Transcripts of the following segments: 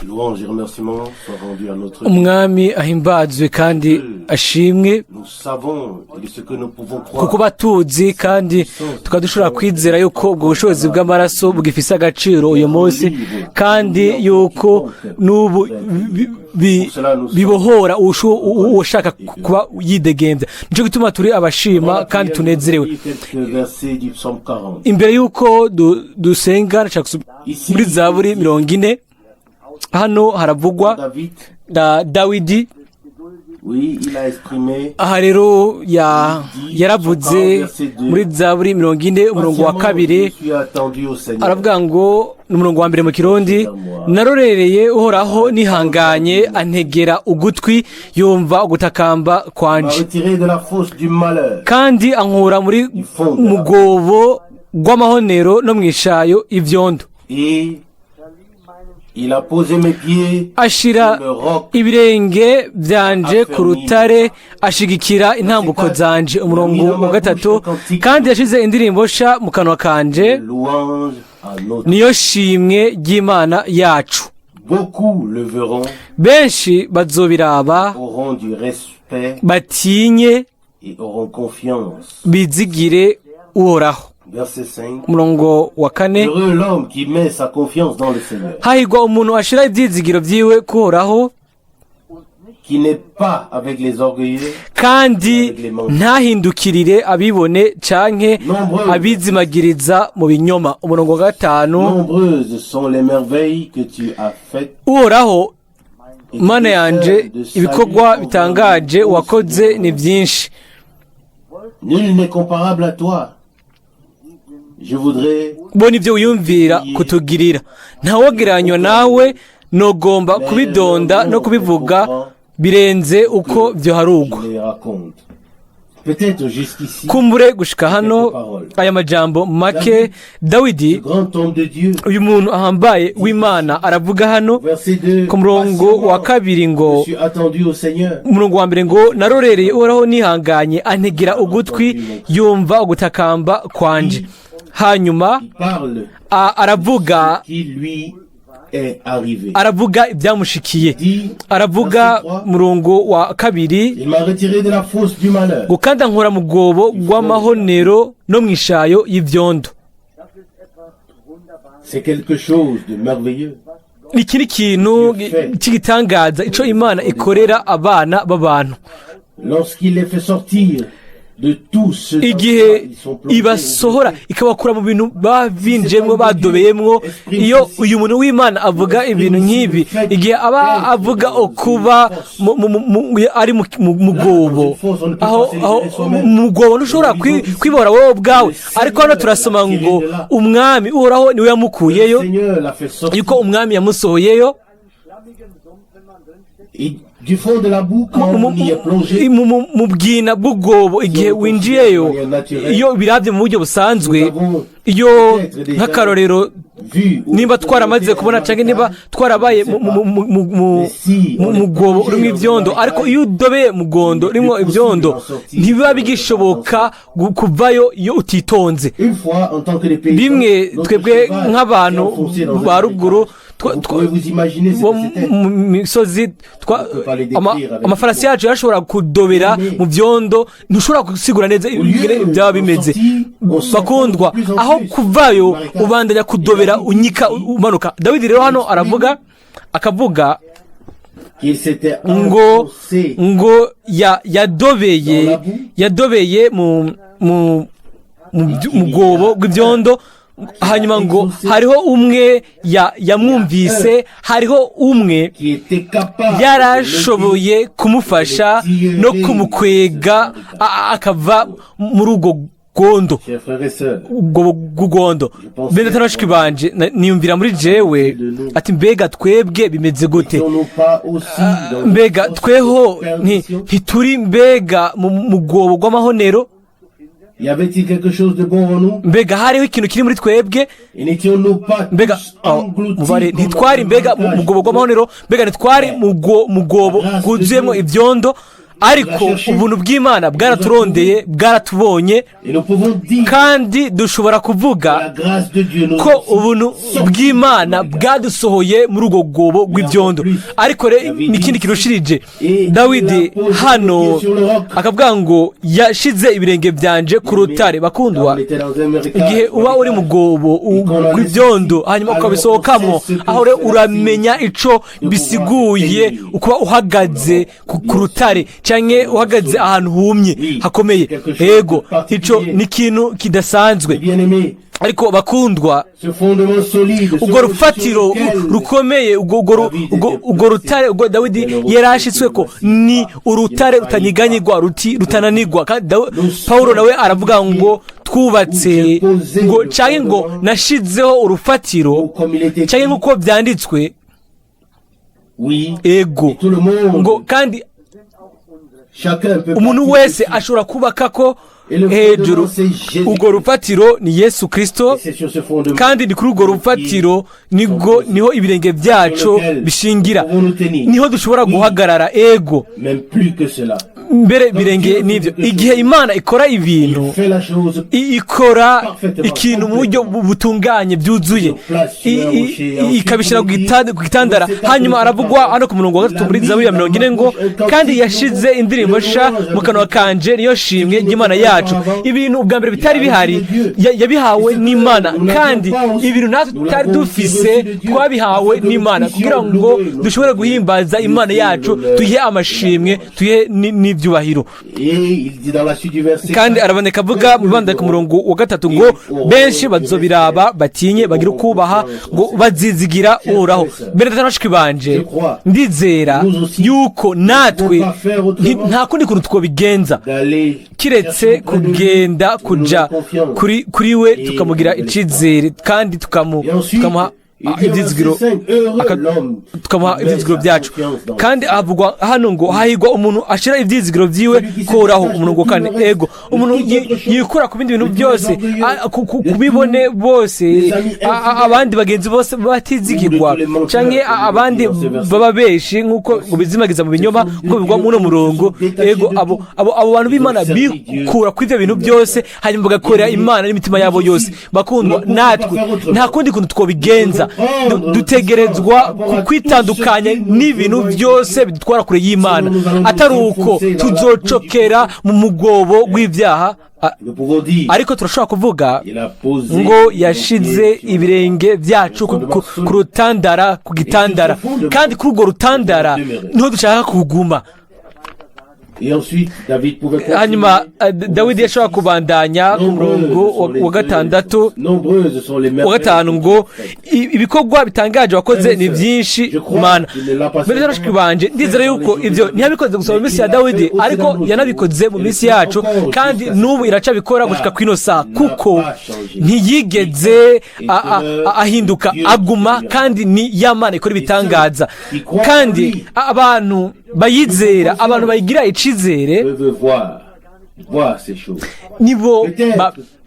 Louange et remerciements soient rendus à notre Dieu. umwami ahimbazwe kandi ashimwe Nous savons et ce que nous pouvons kuko croire. batuzi kandi tukaba dushobora kwizera yuko ubwo bushobozi bw'amaraso bugifise agaciro uyu munsi kandi yuko n'ubu bibohora ushaka kuba yidegenza nico gituma turi abashima kandi tunezerewe. Quelques versets du psaume 40. Imbere yuko dusenga muri Zaburi 40 hano haravugwa David, na Dawidi. oui, il a exprimé Aha rero yaravuze muri Zaburi 40 umurongo wa kabiri, je suis attendu au Seigneur. aravuga ngo n'umurongo wa mbere mu kirundi, narorereye uhoraho nihanganye antegera ugutwi yumva ugutakamba m'a kwanje retiré de la fosse du malheur. kandi ankura muri mugobo rw'amahonero no mwishayo ivyondo, Et il a posé mes pieds ashira sur le roc. ibirenge vyanje ku rutare, ashigikira intambuko zanje. Umurongo wa gatatu, kandi yashize indirimbo sha mu kanwa kanje, Louange à notre. niyo shimwe ry'Imana yacu. Beaucoup le verront, Benshi bazobiraba auront du respect batinye et auront confiance. bizigire uhoraho. Verset 5. Umurongo wa kane, Heureux l'homme qui met sa confiance dans le Seigneur, hahirwa umuntu ashira ivyizigiro vyiwe kuhoraho qui n'est pas avec les orgueilleux, kandi ntahindukirire abibone canke abizimagiriza mu binyoma. Umurongo wa gatanu, nombreuses sont les merveilles que tu as faites. uhoraho mana yanje ibikorwa bitangaje wakoze ni vyinshi, Nul n'est comparable à toi. Je voudrais bo nivyo wiyumvira kutugirira, ntawogereranywa nawe. Nogomba kubidonda no kubivuga birenze uko vyoharugwa. je les raconte. Peut-être jusqu'ici, Kumbure gushika hano aya majambo make Dawidi, grand homme de Dieu, uyu muntu ahambaye w'Imana, aravuga hano verset 2, ku murongo wa kabiri je ngo, suis attendu au Seigneur. umurongo wa mbere ngo, narorereye uhoraho nihanganye antegera ugutwi yumva ugutakamba kwanje. Hanyuma Il parle aravuga qui lui est arrivé. aravuga ibyamushikiye, Dit, aravuga verset 3, murongo wa kabiri il m'a retiré de la fosse du malheur. ngo, kandi ankura mu bwobo rw'amahonero no mwishayo y'ivyondo. C'est quelque chose de merveilleux. Iki ni ikintu cy'igitangaza ico Imana ikorera abana b'abantu Lorsqu'il les fait sortir de tous ceux igihe ibasohora ikabakura mu bintu bavinjemwo badobeyemwo. Iyo uyu muntu w'Imana avuga ibintu nk'ibi, igihe aba avuga okuba ari mu gobo, aho mu gobo ntushobora kwibora wowe ubwawe, ariko hano turasoma ngo umwami uhoraho niwe yamukuyeyo, yuko umwami yamusohoyeyo du fond de la boue quand on y est plongé. mu bwina bw'ubwobo. Igihe winjiyeyo, iyo biravye mu buryo busanzwe, iyo nk'akarorero nimba twaramaze kubona canke niba twarabaye mu bwobo urimo ivyondo, ariko iyo udobeye mu gondo urimo ivyondo ntibiba bigishoboka kuvayo iyo utitonze. Bimwe twebwe nk'abantu ba ruguru mu misozi, amafarasi yacu yarashobora kudobera mu vyondo, ntushobora gusigura neza ingene byaba bimeze. Bakundwa, aho kuvayo ubandanya kudobera unyika umanuka. Dawidi rero hano akavuga ngo yadobeye mu bwobo bw'ivyondo. Hanyuma ngo hariho umwe yamwumvise, hariho umwe yarashoboye kumufasha no kumukwega akava muri ubwo gondo, ubwo bw'ugondo. Bene atarashiki banje niyumvira muri jewe ati, mbega twebwe bimeze gute? Mbega tweho ntituri mbega mu bwobo rw'amahonero? Y avait-il quelque chose de bon en nous? Mbega hariho ikintu kiri muri twebwe? Mbega mubare ntitwari mbega mu bwobo rw'amahonero? Mbega ntitwari mu bwobo bwuzuyemo ivyondo? ariko ubuntu bw'Imana bwaraturondeye, bwaratubonye, kandi dushobora kuvuga ko ubuntu bw'Imana bwadusohoye muri urwo rwobo rw'ibyondo. Ariko n'ikindi kirushirije, Dawidi hano akavuga ngo yashize ibirenge byanje ku rutare. Bakundwa, igihe uba uri mu rwobo rw'ibyondo hanyuma ukabisohokamo, aho rero uramenya ico bisiguye ukuba uhagaze ku rutare cyangwa uhagaze ahantu humye hakomeye. Yego, ico ni ikintu kidasanzwe. Ariko bakundwa, ubwo rufatiro rukomeye, ubwo rutare ubwo Dawidi yarashitswe ko ni urutare rutanyiganyigwa, rutananigwa. Kandi Pawulo nawe aravuga ngo twubatse ngo cyangwa ngo nashizeho urufatiro, cyangwa nk'uko byanditswe. Ego ngo kandi umuntu wese ashobora kubaka ko hejuru urwo rufatiro ni Yesu Kristo, kandi ni kuri urwo rufatiro niho ibirenge byacu bishingira, niho dushobora guhagarara. Ego mbere birenge n'ibyo, igihe Imana ikora ibintu, ikora ikintu mu buryo butunganye byuzuye, ikabishyira ku gitandara. Hanyuma aravugwa hano ku murongo wa 3 muri Zaburi ya 40 ngo kandi yashize indirimbo sha mu kanwa kanje, niyo shimwe ry'Imana yacu. Ibintu ubwa mbere bitari bihari yabihawe n'Imana, kandi ibintu natwe tutari dufise twabihawe n'Imana kugira ngo dushobore guhimbaza Imana yacu, tuyihe amashimwe, tuyihe n'ibyubahiro. Kandi araboneka avuga mu banda ku murongo wa 3 ngo benshi bazobiraba batinye, bagira ukubaha, ngo bazizigira Uhoraho. Bene tanashiki banje, ndizera yuko natwe nta kundi kuntu twobigenza kiretse kugenda kuja kuri we, tukamugira icizere, kandi tukamuha ibyizigiro byacu. Kandi havugwa hano ngo hahigwa umuntu ashira ibyizigiro byiwe koraho. Umurongo 4, ego umuntu yikura ku bindi bintu byose, kubibone bose, abandi bagenzi bose batizigirwa, canke abandi baba beshi nkuko bizimagiza mu binyoma, nkuko bivugwa mu murongo. Ego abo bantu b'Imana bikura ku ivyo bintu byose, hanyuma bagakorera Imana n'imitima yabo yose. Bakundwa, natwe nta kundi kuntu twobigenza, dutegerezwa kwitandukanya n'ibintu byose bidutwara kure y'Imana, atari uko tuzocokera mu mugobo w'ibyaha. Ariko turashobora kuvuga ngo yashize ibirenge byacu ku rutandara, ku gitandara, kandi kuri urwo rutandara niho dushaka kuguma. Hanyuma Dawidi yashobora kubandanya ku murongo wa 5 ngo ibikorwa bitangaje wakoze ni byinshi Mana. Mbere y'abashiki banje, ndizera yuko ibyo ntiyabikoze gusa mu minsi ya Dawidi, ariko yanabikoze mu minsi yacu, kandi n'ubu iracabikora gushika kwino saa, kuko ntiyigeze ahinduka, aguma, kandi ni y'Imana ikora ibitangaza. Kandi abantu bayizera, abantu bayigira icizere, nibo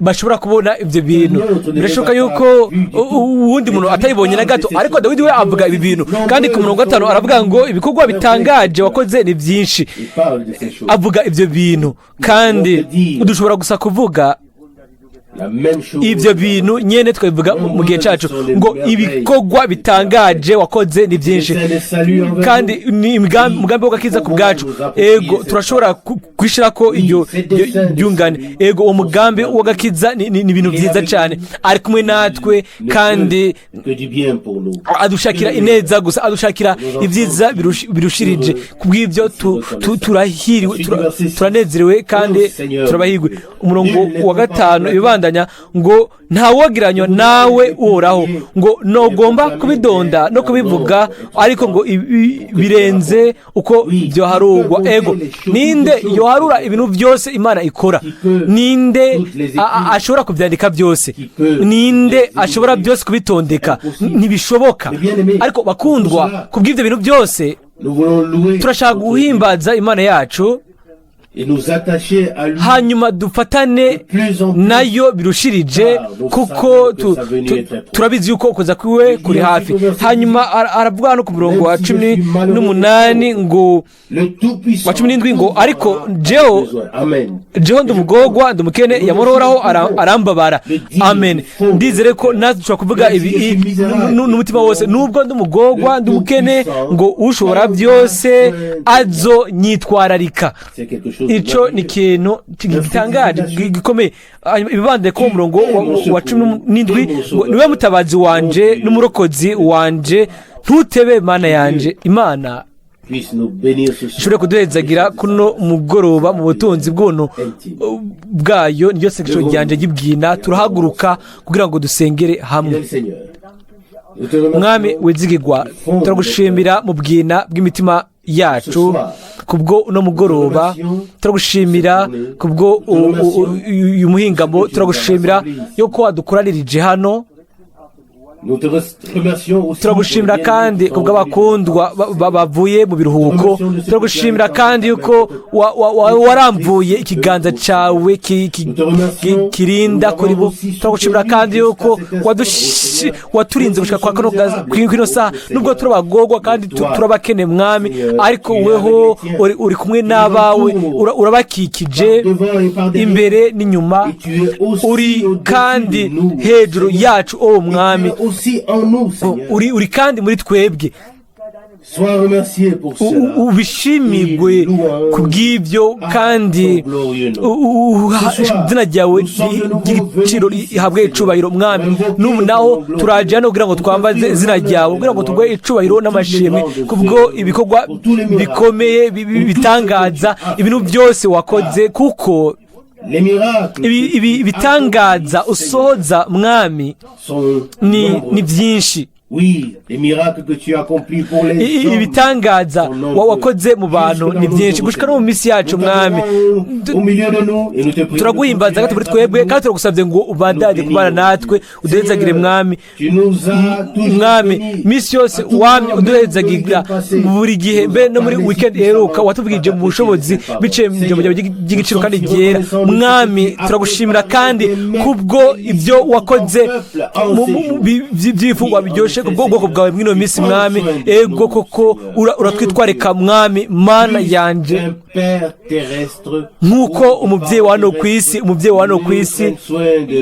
bashobora kubona ibyo bintu. Birashoboka yuko uwundi muntu atayibonye na gato, ariko Dawidi we avuga ibi bintu. Kandi ku murongo 5 aravuga ngo ibikorwa bitangaje wakoze ni byinshi, avuga ibyo bintu. Kandi dushobora gusa kuvuga ibyo bintu nyene twabivuga mu gihe cyacu, ngo ibikorwa bitangaje wakoze ni byinshi, kandi ni umugambi wo gakiza ku bwacu. Ego turashobora kwishira ko iyo byungane. Ego uwo mugambi wo gakiza ni ibintu byiza cyane, ari kumwe natwe, kandi adushakira ineza gusa, adushakira ibyiza birushirije. Kubw'ibyo turahiriwe, turanezerewe, kandi turabahirwe. Umurongo wa 5 ibanda ngo ntawogiranywa nawe Uhoraho, ngo nogomba kubidonda no kubivuga, ariko ngo birenze uko byoharurwa. Ego ninde yoharura ibintu byose Imana ikora? Ninde ashobora kubyandika byose? Ninde ashobora byose kubitondeka? Ntibishoboka. Ariko bakundwa, kubw'ibyo bintu byose turashaka guhimbaza Imana yacu, hanyuma dufatane nayo birushirije kuko turabizi yuko kuza kwiwe kuri hafi. Hanyuma aravuga no ku murongo wa 18 ngo wa 17 ngo ariko jeho ndi umugorwa ndi umukene yamororaho arambabara. Amen. Ndizere ko natwe dushobora kuvuga ibi n'umutima wose, nubwo ndi umugorwa ndi umukene ngo ushobora byose azo nyitwararika. Ico ni ikintu gitangaje gikomeye. Ibibande ko umurongo wa 17 niwe mutabazi wanje n'umurokozi wanje, ntutebe mana yanje. Imana ishobora kuduhezagira kuno mugoroba mu butunzi bw'uno bwayo. Niryo sengesho ryanje gibwina. Turahaguruka kugira ngo dusengere hamwe. Mwami wizigirwa, turagushimira mu bwina bw'imitima yacu kubwo uno mugoroba. Turagushimira kubwo uyu muhingamo. Turagushimira yuko wadukoranirije hano. Turagushimira kandi kubwo abakundwa bavuye mu biruhuko. Turagushimira kandi yuko waramvuye ikiganza cyawe kirinda kuri bo. Turagushimira kandi yuko waturinze gushika kwa kino saha, nubwo turabagorwa kandi turabakene Mwami, ariko weho uri kumwe n'abawe, urabakikije imbere n'inyuma, uri kandi hejuru yacu o Mwami, uri kandi muri twebwe. Ubishimigwe kubw'ibyo kandi izina ryawe ry'igiciro rihabwe icubahiro Mwami. N'ubu naho turaje hano kugira ngo twambaze izina ryawe, kugira ngo tuguhe icubahiro n'amashimwe kubwo ibikorwa bikomeye bitangaza, ibintu byose wakoze, kuko ibi bitangaza usohoza Mwami ni byinshi. Ibi bitangaza wakoze mu bantu ni byinshi gushika no mu misi yacu Mwami. Turaguhimbaza gato muri twebwe kandi turagusabye ngo ubandanye kubana natwe, uduhezagire Mwami. Mwami misi yose wamye uduhezagira buri gihe, mbe no muri weekend iheruka watubwije mu bushobozi bice mu jambo ry'igiciro kandi ryera. Mwami turagushimira kandi kubwo ibyo wakoze by'ifungwa byoshe kubwo bwoko bwawe mwino misi Mwami. Ego koko uratwitwareka Mwami mana yanje, nkuko umubyeyi wa hano ku isi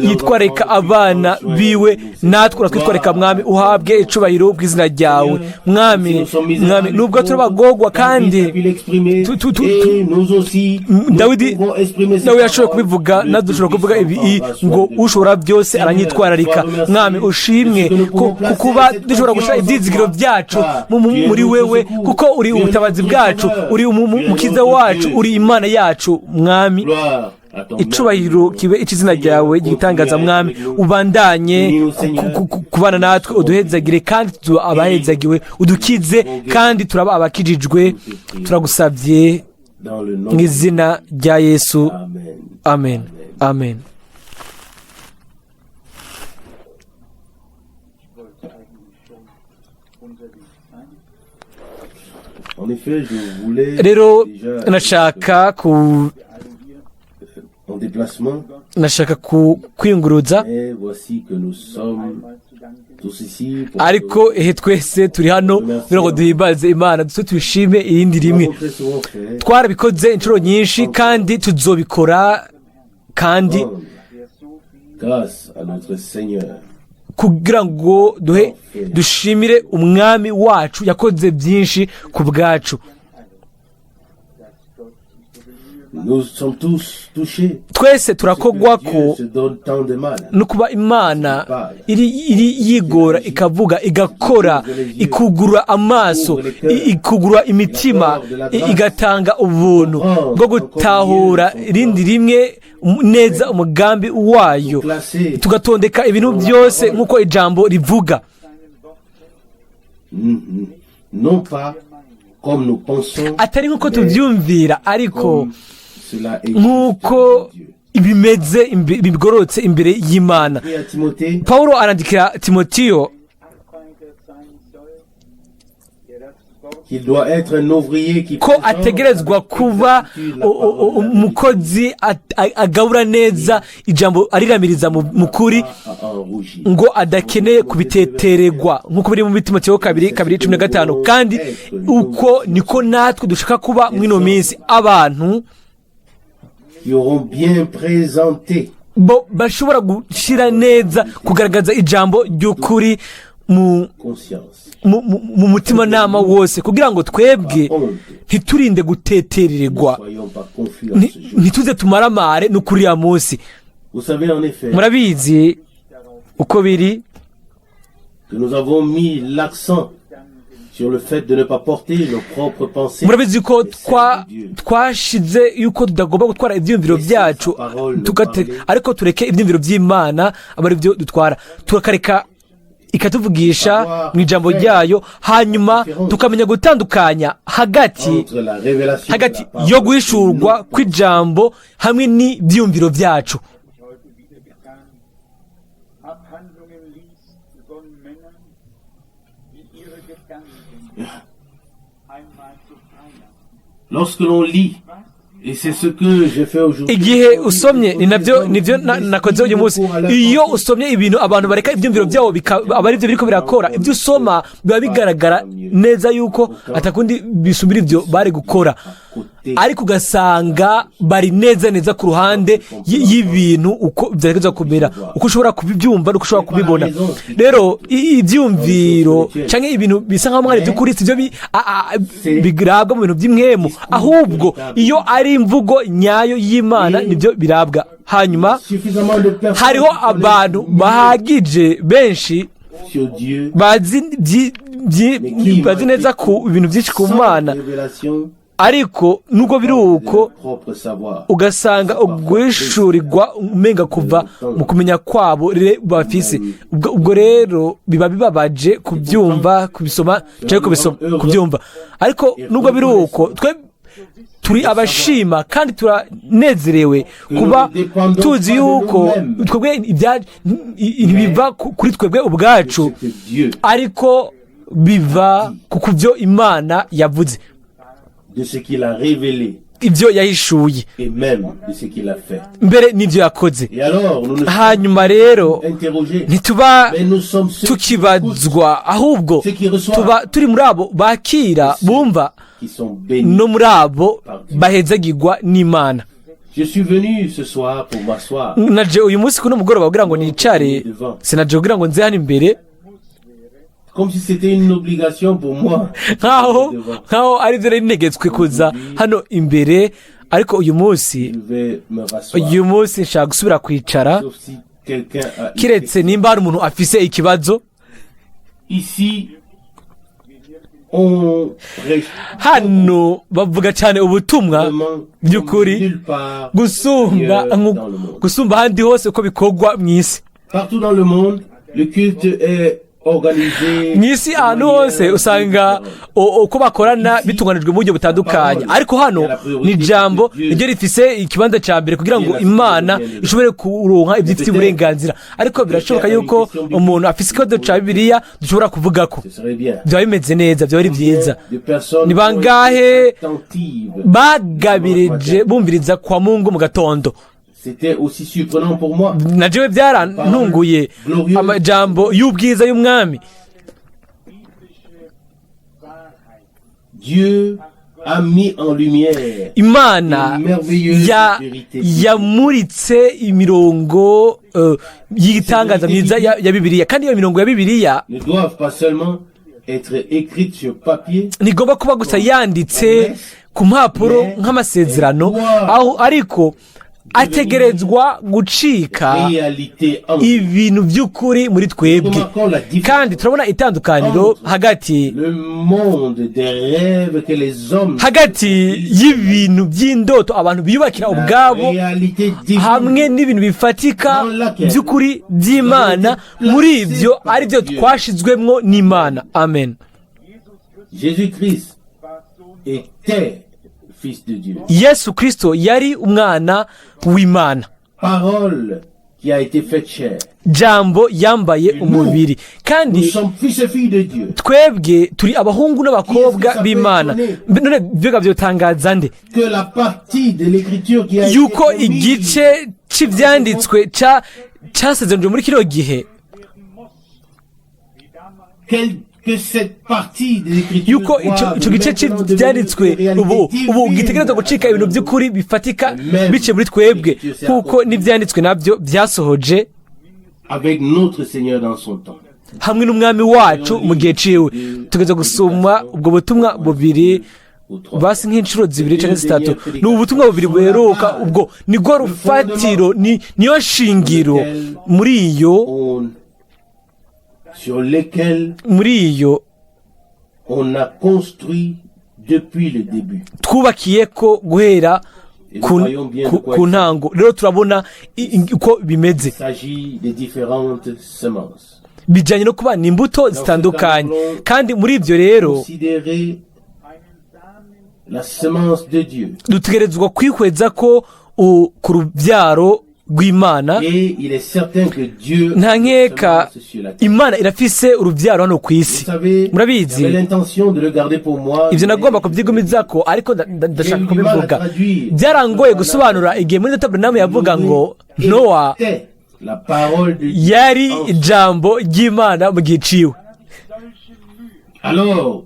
yitwareka abana biwe, natwe uratwitwareka Mwami. Uhabwe icubahiro bw'izina ryawe Mwami. Nubwo turabagorwa kandi Dawidi nawe yashoboye kubivuga, natwe dushobora kuvuga ibi ngo ushobora byose aranyitwararika Mwami. Ushimwe kuba dushobora gushira ibyizigiro byacu muri wewe, kuko uri ubutabazi bwacu, uri umukiza wacu, uri Imana yacu Mwami. Icubahiro kibe ikizina ryawe gitangaza Mwami. Ubandanye kubana natwe, uduhezagire kandi abahezagiwe, udukize kandi turaba abakijijwe. Turagusabye mu izina rya Yesu. Amen. Amen. Rero nashaka kwiyunguruza, ariko twese turi hano kugira ngo duhimbaze Imana, twishime irindi rimwe. Twarabikoze inshuro nyinshi kandi tuzobikora, kandi kugira ngo dushimire umwami wacu yakoze byinshi ku bwacu. Twese turakogwa ko no kuba Imana iri yigora ikavuga igakora, ikugura amaso, ikugura imitima, igatanga ubuntu bwo gutahura irindi rimwe neza umugambi wayo, tugatondeka ibintu byose nk'uko ijambo rivuga, atari nk'uko tubyumvira, ariko nk'uko bimeze bigororotse imbere y'Imana. Pawulo arandikira Timotiyo qu'il doit être un ouvrier qui ko ategerezwa kuba umukozi agabura neza ijambo ariramiriza mu kuri ngo adakeneye kubitetererwa nk'uko biri mu mitima cyo 2:15 kandi uko niko natwe dushaka kuba mwino minsi abantu bo bashobora gushira neza kugaragaza ijambo ry'ukuri mu mutima nama wose kugira ngo twebwe ntiturinde gutetererwa ntituze tumaramare n'ukuri ya munsi. Murabizi uko biri murabizi ko twashize yuko tutagomba gutwara ibyiyumviro byacu ariko tureke ibyiyumviro by'Imana aba ari byo dutwara tukareka ikatuvugisha mu ijambo ryayo hanyuma tukamenya gutandukanya hagati yo guhishurwa kw'ijambo hamwe n'ibyiyumviro byacu. Lorsque l'on lit, et c'est ce que j'ai fait aujourd'hui, igihe usomye nibyo nakoze uyu munsi, iyo usomye ibintu abantu bareka ibyumviro byabo aba ari byo biriko birakora, ibyo usoma biba bigaragara neza yuko atakundi bisumbira ibyo bari gukora, ariko ugasanga bari neza ku ruhande y'ibintu uko byategetswe kumera, uko ushobora kubibyumva n'uko ushobora kubibona. Rero ibyumviro cyangwa ibintu bisa nk'aho mwari by'ukuri sibyo birabwa mu bintu by'imwemu, ahubwo iyo ari imvugo nyayo y'Imana nibyo birabwa. Hanyuma hariho abantu bahagije benshi bazi neza ku ibintu byinshi ku Mana, ariko nubwo biri uko ugasanga uguhishurirwa umenga kuva mu kumenya kwabo bafise. Ubwo rero biba bibabaje kubyumva, kubisoma cyangwa kubyumva, ariko nubwo biri uko turi abashima kandi turanezerewe kuba tuzi yuko twebwe biva kuri twebwe ubwacu, ariko biva ku byo Imana yavuze, de ce qu'il a révélé, ibyo yahishuye, et même de ce qu'il a fait. Mbere n'ibyo yakoze. Hanyuma rero ntituba tukibazwa, ahubwo tuba turi muri abo bakira bumva no muri abo bahezagirwa n'Imana. Je suis venu ce soir pour m'asseoir. Naje uyu munsi kuno mugoroba kugira ngo nicare, sinaje kugira ngo nze hano imbere, comme si c'était une obligation pour moi. Nkaho ari byo ntegetswe kuza hano imbere, ariko uyu munsi nshaka gusubira kwicara, kiretse nimba hari umuntu afise ikibazo. Hano bavuga cyane ubutumwa by'ukuri gusumba ahandi hose uko bikorwa mu isi. Partout dans le monde, le culte est mwisi ahantu hose usanga uko bakorana bitunganijwe mu buryo butandukanye, ariko hano ni ijambo ryo rifise ikibanza cya mbere kugira ngo Imana ishobore kuronka ibyo ifite uburenganzira. Ariko birashoboka yuko umuntu afise ikibazo cya Bibiliya dushobora kuvuga ko byaba bimeze neza, byaba ari byiza. Ni bangahe bagabirije bumviriza kwa Mungu mu gatondo? C'était aussi surprenant pour moi. Najewe byarantunguye amajambo y'ubwiza y'umwami. Dieu a mis en lumière Imana yamuritse imirongo y'igitangaza myiza ya Bibiliya, kandi iyo mirongo ya Bibiliya ne doivent pas seulement être écrite sur papier, nigomba kuba gusa yanditse ku mpapuro nk'amasezerano, aho ariko ategerezwa gucika ibintu by'ukuri muri twebwe. Kandi turabona itandukaniro hagati y'ibintu by'indoto abantu biyubakira ubwabo hamwe n'ibintu bifatika by'ukuri by'Imana. Muri ibyo ari byo twashizwemwo n'Imana. Amen. Jésus-Christ était Fils de Dieu. Yesu Kristo yari umwana w'Imana. Parole qui a été faite chair. jambo yambaye umubiri Nous kandi sommes fils et filles de Dieu. twebwe turi abahungu n'abakobwa b'imana none mbega byotangaza nde Que la partie de l'écriture qui a été yuko promise, igice cy'ibyanditswe cyasezeranijwe muri kino gihe que cette partie de l'écriture yuko doit icyo gice maintenant cy'ibyanditswe devenir une réalité ubu vive. gitegerezwa gucika ibintu by'ukuri bifatika biciye muri twebwe kuko n'ibyanditswe nabyo byasohoje Avec notre Seigneur dans son temps. hamwe n'umwami wacu mu gihe ciwe tugeze gusoma ubwo butumwa bubiri basi nk'inshuro zibiri cyangwa zitatu ni ubutumwa bubiri buheruka ubwo nibwo rufatiro niyo shingiro Sur lesquels on a construit depuis le début. twubakiye ko guhera ku ntango rero turabona uko bimeze Il s'agit des différentes semences. bijyanye no kubana imbuto zitandukanye kandi muri ibyo rero Considérer la semence de Dieu. dutegerezwa kwihweza ko ku rubyaro rw'imana Et il est certain que Dieu nta nkeka sur la terre. imana irafise urubyaro hano ku Vous isi savez, murabizi j'avais l'intention de le garder pour moi. ibyo nagomba kubyigumizako ariko ndashaka kubivuga byarangoye gusobanura igihe muri Tabernamu yavuga ngo Nowa Était la parole de Dieu. yari ijambo ry'imana mu gihe ciwe Alors,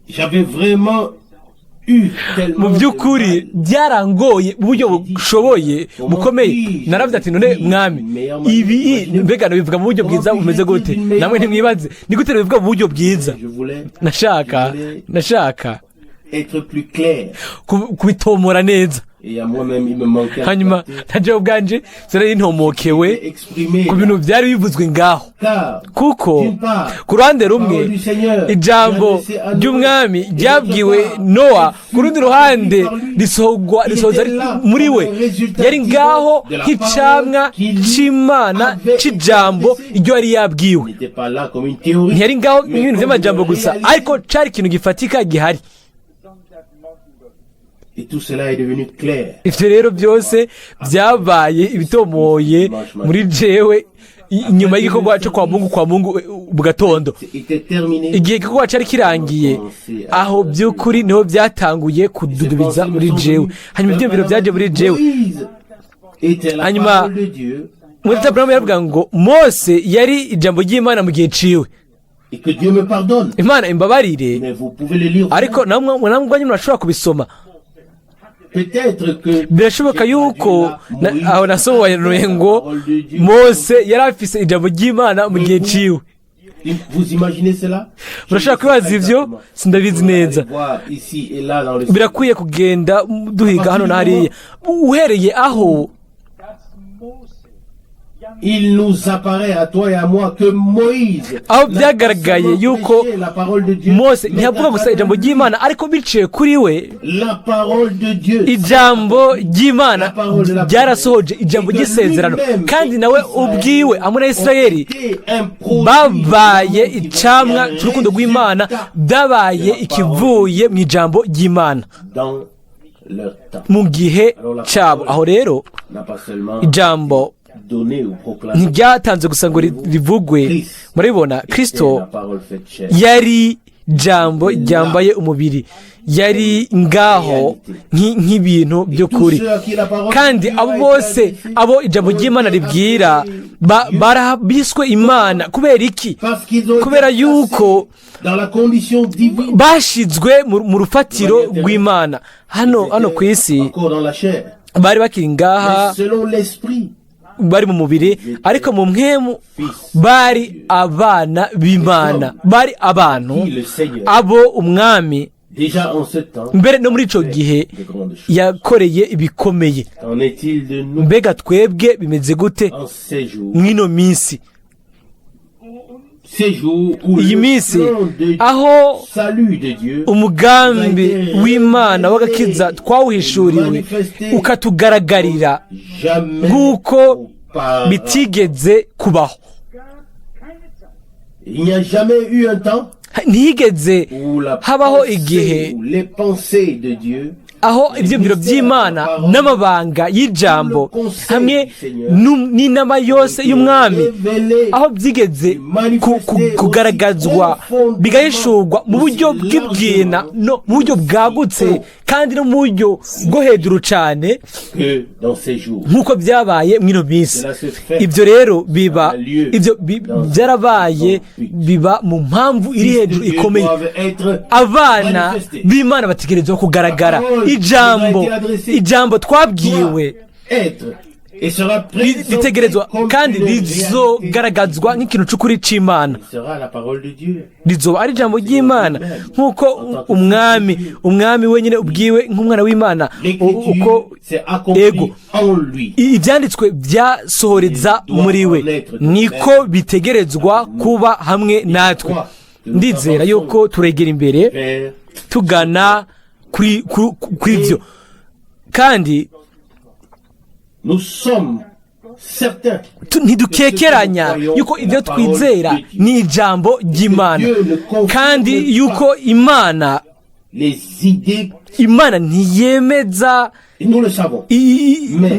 j'avais vraiment eu tellement mu by'ukuri byarangoye mu buryo bushoboye bukomeye naravuze ati none mwami ibi mbega bivuga mu buryo bwiza bumeze gute namwe ntimwibaze ni gute bivuga mu buryo bwiza Je voulais nashaka être plus clair. kubitomora neza Et à moi-même, il me manquait à hanyuma ntajewe ubwanje sinari ntomokewe exprimer. ku bintu byari bivuzwe ngaho Car, kuko d'une part, ku ruhande rumwe ijambo ry'umwami ryabwiwe Nowa ku rundi ruhande risohoza muri we yari ngaho nk'icamwa c'imana c'ijambo iryo yari yabwiwe n'était pas là comme une théorie. ntiyari ngaho nk'ibintu by'amajambo gusa ariko cari ikintu gifatika gihari Et tout cela est devenu clair. ivyo rero byose byabaye ibitomoye muri jewe inyuma y'igikorwa cyo kwa mungu mu gatondo C'était terminé. igihe igikorwa cyari kirangiye aho by'ukuri niho byatanguye kududubiza muri jewe hanyuma ibyumviro byaje muri jewe Moïse était la hanyuma parole de Dieu muri Tabernamu yaravuga ngo Mose yari ijambo ry'Imana mu gihe ciwe et que Dieu me pardonne. Imana imbabarire Mais vous pouvez le lire. ariko namwe ubwanyu murashobora kubisoma Peut-être que birashoboka yuko aho nasobanuye ngo Mose yari afise ijambo ry'Imana mu gihe ciwe vous imaginez cela? urashaka kwibaza ivyo sindabizi neza Ici et là dans le birakwiye kugenda duhiga hano na hariya uhereye aho il nous apparaît à toi et à moi que Moïse aho byagaragaye yuko la parole de Dieu, Mose ntiyavuga gusa ijambo ry'Imana ariko biciye kuri we la parole de Dieu, ijambo ry'Imana ryarasohoje ijambo ry'isezerano kandi nawe ubwiwe hamwe na Isirayeli babaye icamwa cy'urukundo rw'Imana byabaye ikivuye mu ijambo ry'Imana dans leur temps. mu gihe cyabo aho rero N'a pas seulement ijambo donné ou proclamé ntiryatanze gusa ngo rivugwe murabibona la Kristo parole faite chair. yari jambo ryambaye umubiri yari ngaho nk'ibintu by'ukuri kandi abo bose abo ijambo ry'Imana ribwira barabiswe Imana kubera iki kubera yuko bashizwe mu rufatiro rw'Imana hano ku isi bari bakiri ngaha bari mu mubiri ariko mu mpwemu bari abana b'Imana bari abantu abo umwami mbere no muri ico gihe yakoreye ibikomeye mbega twebwe bimeze gute mw'ino minsi iyi minsi aho umugambi w'Imana w'agakiza twawuhishuriwe ukatugaragarira nk'uko bitigeze kubaho ntihigeze habaho igihe aho ibyiyumviro by'Imana n'amabanga y'ijambo hamwe n'inama yose y'umwami aho byigeze kugaragazwa bigahishurwa mu buryo bw'ibwina no mu buryo bwagutse kandi no mu buryo bwo hejuru cyane nk'uko byabaye muri ino minsi. Ibyo rero byarabaye biba mu mpamvu iri hejuru ikomeye. Abana b'Imana bategerezwa kugaragara. Ijambo twabwiwe ritegerezwa kandi rizogaragazwa nk'ikintu cy'ukuri cy'Imana, rizoba ari ijambo ry'Imana nk'uko umwami wenyine ubwiwe nk'umwana w'Imana uko ego ibyanditswe byasohoreza muri we niko bitegerezwa kuba hamwe natwe. Ndizera yuko turegera imbere tugana kuri ibyo kandi ntidukekeranya yuko ibyo twizera ni ijambo ry'Imana kandi yuko Imana ntiyemeza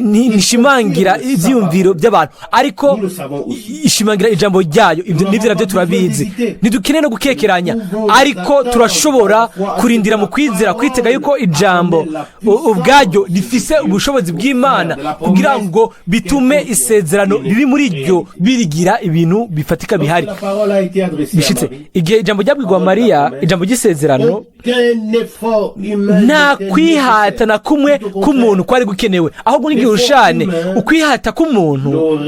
ntishimangira ibyiyumviro by'abantu ariko ishimangira ijambo ryayo. Ibyo nibyo nabyo turabizi, ntidukeneye no gukekeranya ariko turashobora kurindira mu kwizera kwitega yuko ijambo ubwaryo rifise ubushobozi bw'Imana kugira ngo bitume isezerano riri muri ryo birigira ibintu bifatika bihari bishitse. Igihe ijambo ryabwirwa Mariya, ijambo ry'isezerano, nta kwihata na kumwe k'umuntu kwari gukenewe, ahubwo n'igihushane ukwihata k'umuntu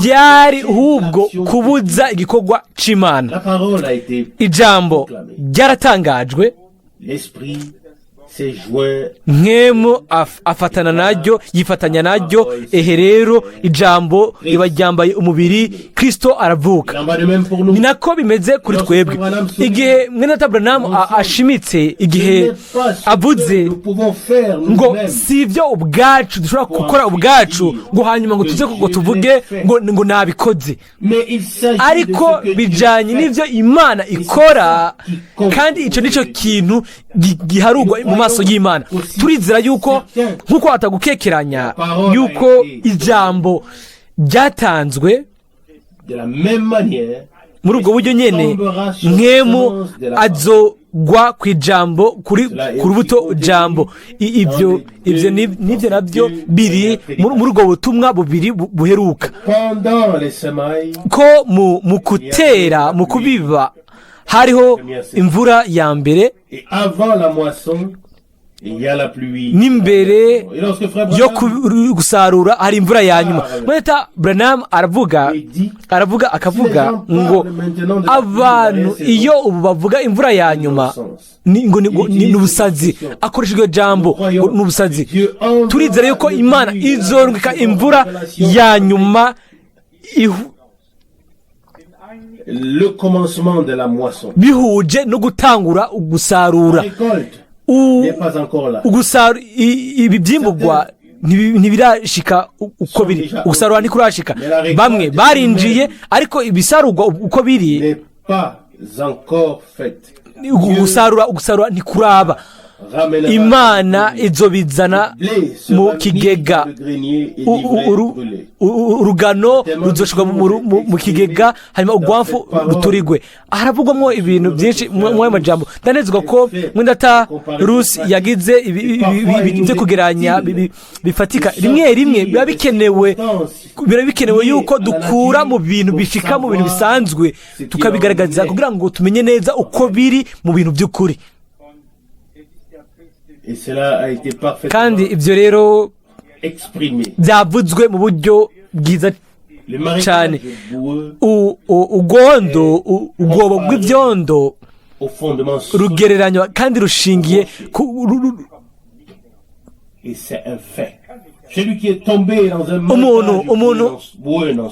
byari ahubwo kubuza igikorwa cy'Imana. Ijambo ryaratangajwe, Mwemu afatana naryo, yifatanya naryo. Ehe rero ijambo riba ryambaye umubiri, Kristo aravuka. Ni nako bimeze kuri twebwe. Igihe mwene Branham ashimitse, igihe avuze ngo si ibyo ubwacu dushobora gukora ubwacu ngo hanyuma ngo tuze ngo tuvuge ngo nabikoze, ariko bijanye n'ivyo Imana ikora, kandi ico nico kintu giharugwa mu maso y'Imana. Turizera yuko nk'uko atagukekeranya yuko ijambo ryatanzwe muri ubwo buryo nyene, Mwemu azogwa ku ijambo, ku rubuto jambo. Ibyo nibyo nabyo biri muri ubwo butumwa bubiri buheruka ko mu kutera, mu kubiba hariho imvura ya mbere, n'imbere yo gusarura hari imvura ya nyuma. Mweta Branham akavuga ngo abantu iyo ubu bavuga imvura ya nyuma ni ubusazi, akoresha iryo jambo ni ubusazi. Turizera yuko Imana izorungika imvura ya nyuma bihuje no gutangura gusarura. Ugusarura ibi byimburwa ntibirashika uko biri, ugusarura ntikurashika. Bamwe barinjiye ariko ibisarurwa uko biri ugusarura ntikuraba. Imana izobizana mu kigega, urugano ruzoshirwa mu kigega, hanyuma urwamfu ruturigwe. Haravugwamo ibintu byinshi mu majambo. Ndanezwa ko mwendata Rusi yagize ibyo kugeranya bifatika. Rimwe biba bikenewe yuko dukura mu bintu bishika mu bintu bisanzwe tukabigaragaza kugira ngo tumenye neza uko biri mu bintu by'ukuri. Kandi ibyo rero byavuzwe mu buryo bwiza cyane. Ubwobo bw'ibyondo rugereranywa kandi rushingiye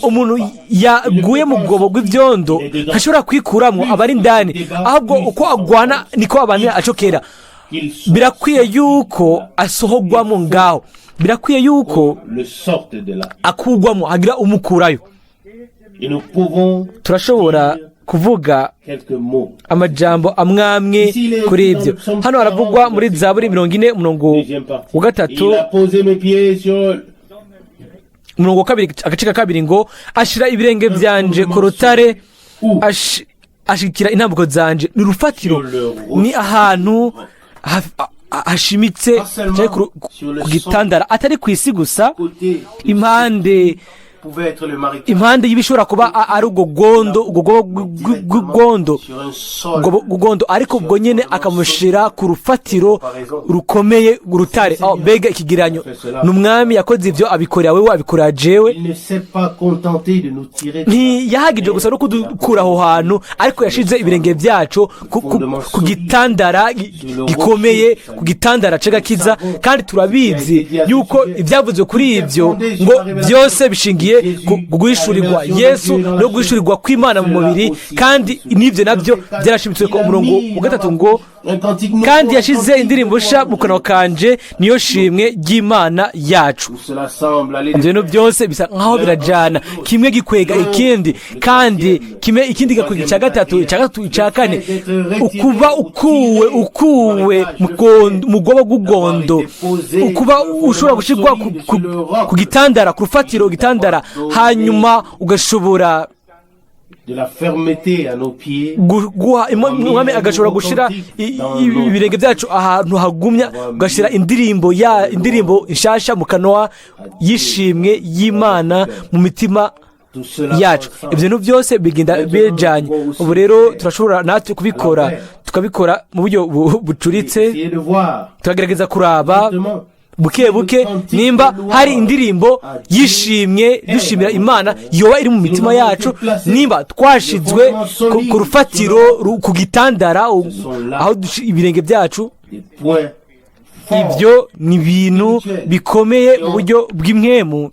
umuntu yaguye mu bwobo bw'ibyondo ntashobora kwikuramo, abari indani, ahubwo uko agwana niko abanira acokera. Birakwiye yuko asohogwamo ngaho, birakwiye yuko akugwamo, hagira umukurayo. Turashobora kuvuga quelques mots. amajambo amwamwe kuri ibyo. Hano haravugwa muri Zaburi 40 umurongo wa gatatu Il a posé mes pieds sur umurongo wa kabiri agace ka kabiri ngo ashira ibirenge byanje ku rutare ashikira intambuko zanje. Ni urufatiro, ni ahantu hashimitse ku gitandara, atari ku isi gusa, impande y'ibishobora kuba ari ubwo gondo, ariko ubwo nyine akamushyira ku rufatiro rukomeye urutare. Mbega ikigereranyo, ni umwami yakoze ibyo, abikorera wewe, abikorera jewe. Ntiyahagije gusa no kudukura aho hantu, ariko yashize ibirenge byacu ku gitandara gikomeye, ku gitandara cy'agakiza. Kandi turabizi yuko ibyavuzwe kuri ibyo ngo byose bishingiye guhishurirwa Yesu no guhishurirwa kw'Imana mu mubiri. Kandi n'ibyo nabyo byarashimitse ku murongo wa gatatu ngo kandi yashize indirimbo nshya mu kanwa kanje, niyo shimwe ry'Imana yacu. Ibyo byose bisa nkaho birajyana, kimwe gikwega ikindi, kandi kimwe ikindi gakwega icya gatatu, icya kane. Ukuba ukuwe mu bwoba bw'ugondo, ukuba ushobora gushyirwa ku gitandara, ku rufatiro gitandara, hanyuma ugashobora umwami agashobora gushyira ibirenge byacu ahantu hagumya, ugashyira indirimbo nshasha mu kanwa y'ishimwe y'Imana mu mitima yacu. Ibyo bintu byose bigenda bijyanye. Ubu rero turashobora natwe tukabikora mu buryo bucuritse, tukagerageza kuraba buke buke nimba hari indirimbo yishimye dushimira Imana yoba iri mu mitima yacu, nimba twashizwe ku rufatiro ku gitandara aho ibirenge byacu. Ibyo ni ibintu bikomeye mu buryo bw'imwemu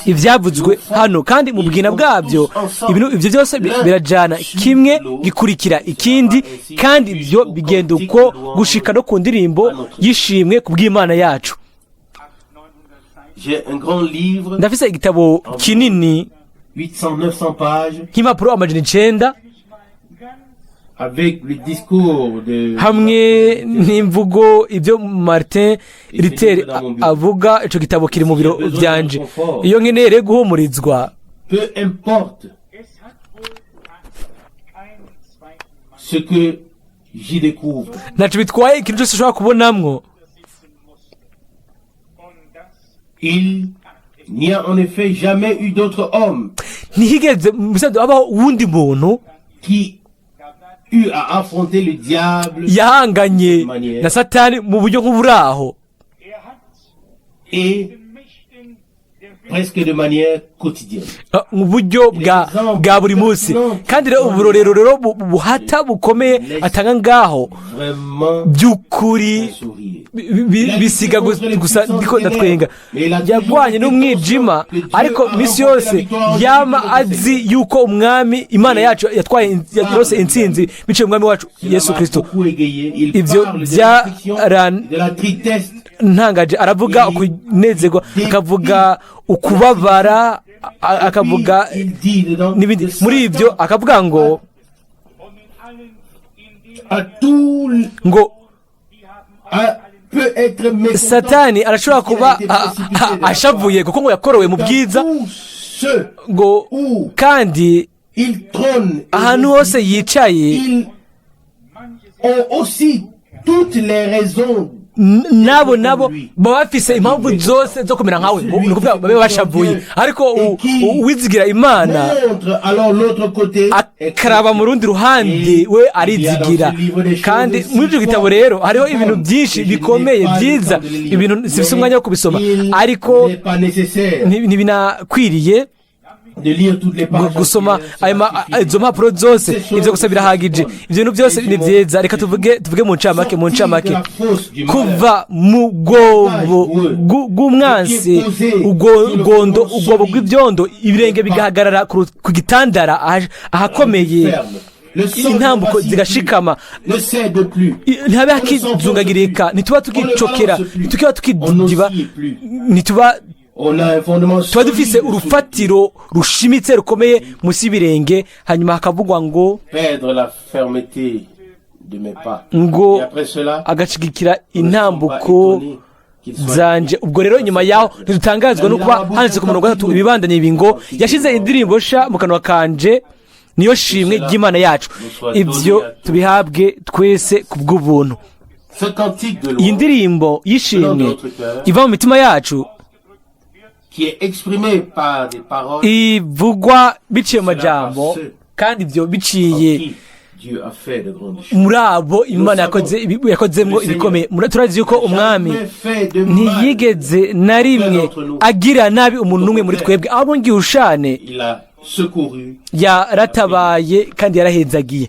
ibyavuzwe hano, kandi mu bwina bwabyo ibyo byose birajyana, kimwe gikurikira ikindi, kandi ibyo bigenda uko gushika no ku ndirimbo yishimwe ku bw'Imana yacu. Ndafise igitabo kinini nk'impapuro 900 avec le discours de hamwe n'imvugo ibyo Martin Luther avuga. Ico gitabo kiri mu biro byanje, iyo nkeneye guhumurizwa. Peu importe ce que j'y découvre, ntacyo bitwaye ikintu cyose ushobora kubonamwo. Il n'y a en effet jamais eu d'autre homme ntihigeze musanzwe abaho uwundi muntu qui a affronté le diable yahanganye na Satani mu buryo nk'uburaho, et presque de manière quotidienne, mu buryo bwa buri munsi. Kandi rero uburorero rero buhata bukomeye atanga ngaho by'ukuri bisiga gusa ndiko ndatwenga. Yagwanye n'umwijima, ariko misi yose yama azi yuko umwami Imana yacu yarose intsinzi biciye umwami wacu Yesu Kristo. Ibyo byarantangaje. Aravuga ukunezerwa, akavuga ukubabara, akavuga n'ibindi. Muri ibyo akavuga ngo Satani arashobora kuba ashavuye kuko ngo yakorowe mu bwiza, ngo kandi ahantu hose yicaye nabo baba bafise impamvu zose zo kumera nkawe, ni ukuvuga babe bashavuye. Ariko uwizigira Imana akaraba mu rundi ruhande, we arizigira. Kandi muri icyo gitabo rero hariho ibintu byinshi bikomeye byiza, ibintu sifise umwanya wo kubisoma, ariko ntibinakwiriye gusoma izo mpapuro zose. Ibyo gusa birahagije, ibyo bintu byose ni byiza. Reka tuvuge mu ncamake kuva mu bwobo bw'umwansi, ubwobo bw'ibyondo, ibirenge bigahagarara ku gitandara ahakomeye, intambuko zigashikama, ntihabe hakizungagirika, ntituba tukicokera, ntituba tukidiba, ntituba On a un fondement tuba dufise solide. urufatiro rushimitse rukomeye munsi y'ibirenge, hanyuma hakavugwa ngo Perdre la fermeté de mes pas. ngo Et après cela, agashigikira nous ne sommes pas intambuko étonnés qu'il soit zanje. Ubwo rero inyuma yaho ntidutangazwa no kuba handitse ku murongo wa gatatu ibibandanye ibi ngo yashize indirimbo sha mu kanwa kanje, niyo shimwe ry'Imana yacu. Ibyo tubihabwe twese ku bw'ubuntu. ce cantique de Iyi louange ndirimbo y'ishimwe iva mu mitima yacu, qui est exprimé par des paroles ivugwa biciye mu majambo, kandi ibyo en biciye qui Dieu a fait de grandes choses. muri abo Imana yakozemo ibikomeye. Turazi yuko umwami Jamais fait de mal. ntiyigeze na rimwe agira nabi umuntu n'umwe muri twebwe, ahubwo ngiye ushane Il a secouru. yaratabaye kandi yarahenzagiye.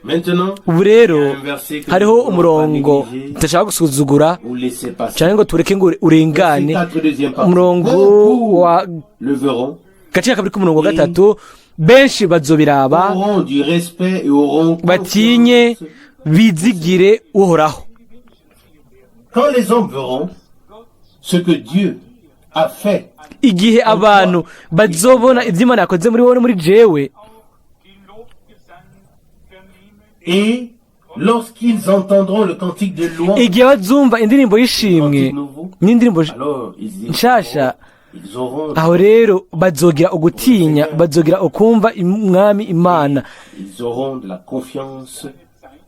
Maintenant, Ubu il y a rero un verset que hariho nous ne devons pas umurongo négliger tudashaka gusuzugura ou laisser passer. cyangwa ngo tureke ngo urengane. Verset 4, deuxième partie. Umurongo Beaucoup wa le verront, gace ka kabiri k'umurongo wa gatatu, benshi bazobiraba auront du respect et auront batinye confiance. bizigire uhoraho. Quand les hommes verront ce que Dieu a fait, Igihe abantu bazobona ibyo Imana yakoze muri wowe no muri jewe, et lorsqu'ils entendront le cantique de louange, igihe bazumva indirimbo y'ishimwe n'indirimbo alors nshasha, ils auront, aho rero bazogira ugutinya, bazogira ukumva umwami Imana, ils auront de la confiance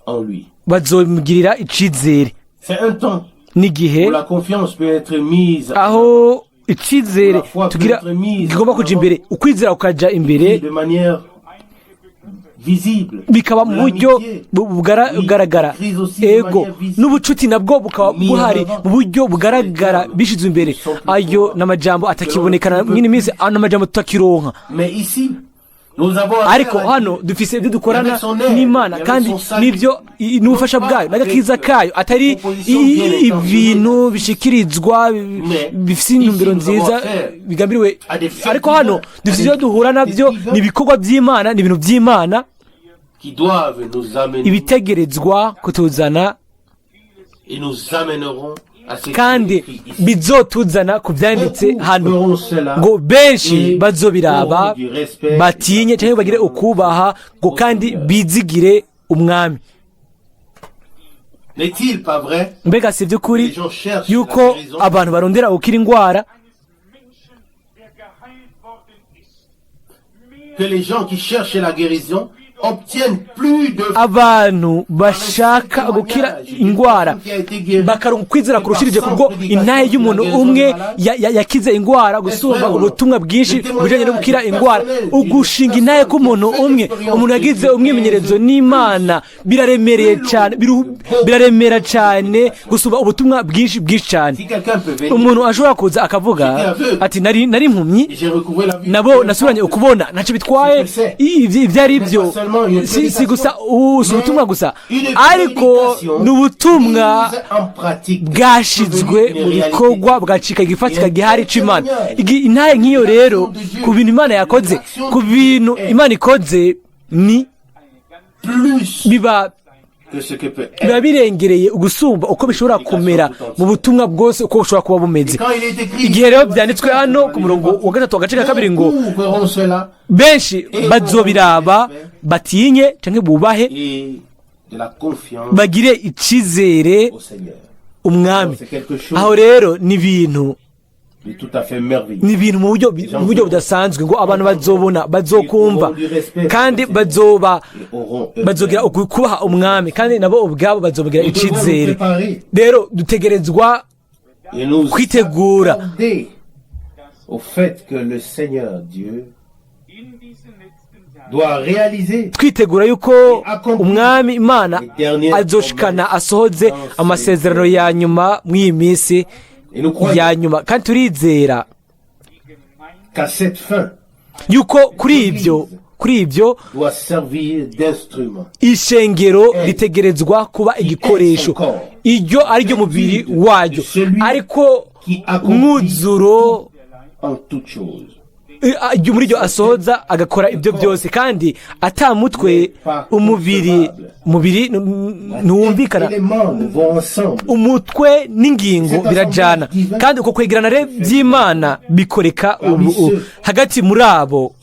en lui. bazomugirira icizere. C'est un temps N'igihe où la confiance peut être mise aho icizere tugira kigomba kuja imbere, ukwizera kukaja imbere, de manière visible. bikaba mu buryo bugaragara. Ego n'ubucuti nabwo bukaba buhari mu buryo bugaragara, bishizwe imbere. Ayo n'amajambo atakibonekana mwini minsi, n'amajambo tutakironka. Mais ici, nous avons Ariko hano dufise ibyo dukorana n'Imana, kandi nibyo n'ubufasha bwayo n'agakiza kayo, atari ibintu bishikirizwa bifise intumbero nziza bigambiriwe. Ariko hano dufise ibyo duhura nabyo, ni ibikorwa by'Imana, ni ibintu by'Imana qui doivent nous amener ibitegerezwa kutuzana, et nous amèneront à ce kandi qui est écrit ici. bizotuzana ku byanditse hano Feront cela ngo benshi et bazobiraba auront du respect. batinye cyangwa bagire ukubaha ngo kandi bizigire umwami. N'est-il pas vrai? Mbega si by'ukuri Les gens cherchent yuko la guérison. abantu barondera gukira indwara, Que les gens qui cherchent la guérison obtiennent plus de abantu bashaka gukira indwara bakaronka ukwizera kurushirije, kubwo intahe y'umuntu umwe yakize indwara gusumba ubutumwa bwinshi bujanye no gukira indwara. Ugushinga intahe k'umuntu umwe, umuntu yagize umwimenyerezo n'Imana, biraremereye cyane, biraremera cyane gusumba ubutumwa bwinshi cyane. Si quelqu'un peut venir, Umuntu ashobora kuza akavuga ati nari impumyi, j'ai recouvré la vue. nabo nasubiranye ukubona, ntacyo bitwaye ibyo ari byo. Si gusa si ubutumwa gusa, ariko n'ubutumwa bwashizwe mu bikorwa, bwacika igifatika gihari c'Imana. Intahe nk'iyo rero ku bintu Imana yakoze, ku bintu Imana ikoze, ni plus biba que ce que peut être. biba birengereye ugusumba uko bishobora kumera mu butumwa bwose uko bushobora kuba bumeze. Quand il est écrit, Igihe rero byanditswe hano ku murongo wa gatatu agace ka kabiri ngo beaucoup verront cela benshi bazobiraba batinye canke bubahe, et de la confiance bagire icizere au Seigneur. umwami. C'est quelque chose Aho rero ni ibintu de tout à fait merveilleux. ni ibintu mu buryo budasanzwe, ngo abantu bazobona, bazokumva, kandi bazogira ukubaha umwami, kandi nabo ubwabo bazobagira Nous devons nous icizere. préparer Rero dutegerezwa et nous kwitegura accorder au fait que le Seigneur Dieu doit réaliser twitegura yuko umwami Imana azoshikana asohoze amasezerano ya nyuma mw'iyi minsi et nous croyons ya nyuma, kandi turizera qu'à cette fin yuko kuri ibyo doit servir d'instrument. ishengero ritegerezwa kuba igikoresho, iryo ari ryo mubiri waryo, ariko mwuzuro En toute chose. muri ryo asohoza agakora ibyo byose kandi atamutwe umubiri ntiwumvikana, umutwe n'ingingo birajyana kandi uko kwegerana by'Imana bikoreka hagati muri abo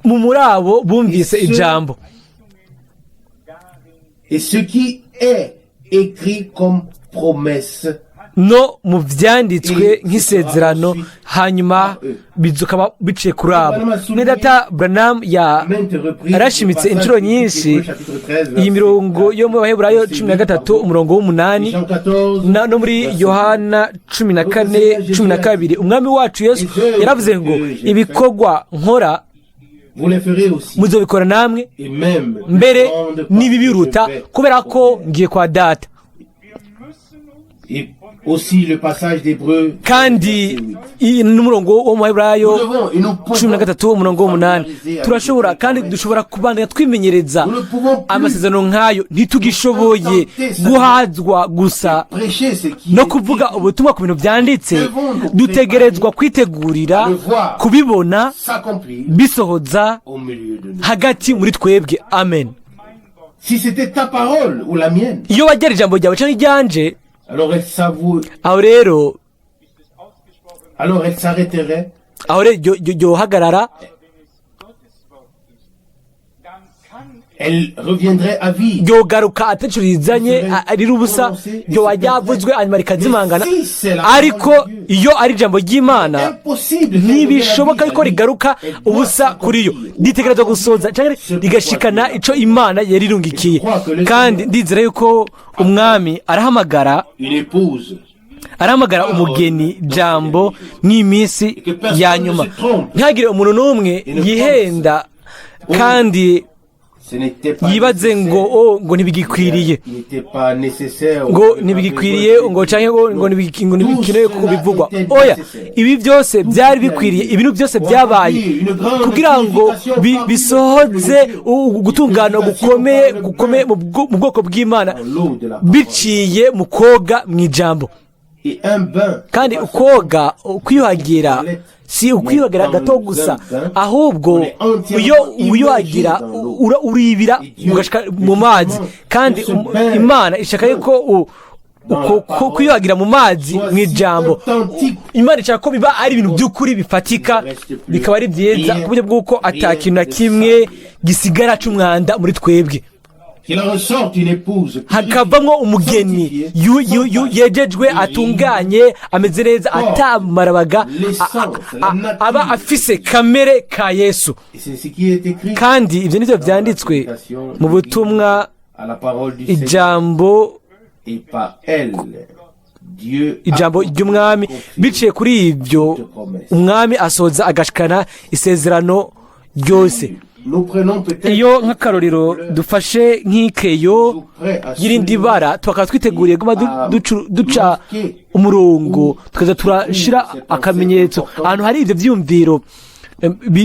muri abo bumvise ijambo. Et ce qui est écrit comme promesse no mu byanditswe nk'isezerano hanyuma bizukaba biciye kuri abo. Data Branham yarashimitse inshuro nyinshi iyi mirongo yo mu Baheburayo 13 umurongo w'8 no muri Yohana 14:12 umwami wacu Yesu yaravuze ngo ibikorwa nkora muzobikora namwe mbere n'ibibiruta kubera ko ngiye kwa data. Aussi le passage d'Hébreux kandi n'umurongo wo mu Baheburayo 13 umurongo w'8 turashobora kandi dushobora kubandanya twimenyereza amasezerano nk'ayo. Ntitugishoboye guhazwa gusa no kuvuga ubutumwa ku bintu byanditse, dutegerezwa kwitegurira kubibona bisohoza hagati muri twebwe. Amen. Si c'était ta parole ou la mienne, iyo wagera ijambo ryawe cyangwa iryanje, aho rero ryohagarara, ryogaruka atacyo rizanye ari ubusa, ryo wajyavuzwe hanyuma rikazimangana. Ariko iyo ari ijambo ry'Imana ntibishoboka yuko rigaruka ubusa kuri yo, ritegerezwa gusoza cyangwa rigashikana icyo Imana yarirungikiye. Kandi ndizera yuko umwami arahamagara umugeni jambo mw'iminsi ya nyuma. Ntihagire umuntu n'umwe yihenda kandi yibaze ngo ntibigikwiriye ngo cyangwa ngo ntibikenewe kuko bivugwa. Oya, ibi byose byari bikwiriye, ibintu byose byabaye kugira ngo bisohoze gutungana gukomeye mu bwoko bw'Imana biciye mu koga mu ijambo. Kandi ukoga ukwiyuhagira si ukwiyuhagira gato gusa, ahubwo iyo wiyuhagira uribira ugashika mu mazi. kandi Imana ishaka yuko kwiyuhagira mu mazi mu ijambo, Imana ishaka ko biba ari ibintu by'ukuri bifatika, bikaba ari byiza ku buryo bw'uko atakintu na kimwe gisigara cy'umwanda muri twebwe. Hakavamo umugeni yejejwe, atunganye, ameze neza, atamarabaga, aba afise kamere ka Yesu. Kandi ibyo nibyo byanditswe mu butumwa ijambo ry'umwami. Biciye kuri ibyo umwami asoza agashikana isezerano ryose. Iyo nk'akarorero dufashe nk'ikeyo y'irindi bara, tukaba twiteguriye duca umurongo, tukaza turashira akamenyetso ahantu hari ibyo byiyumviro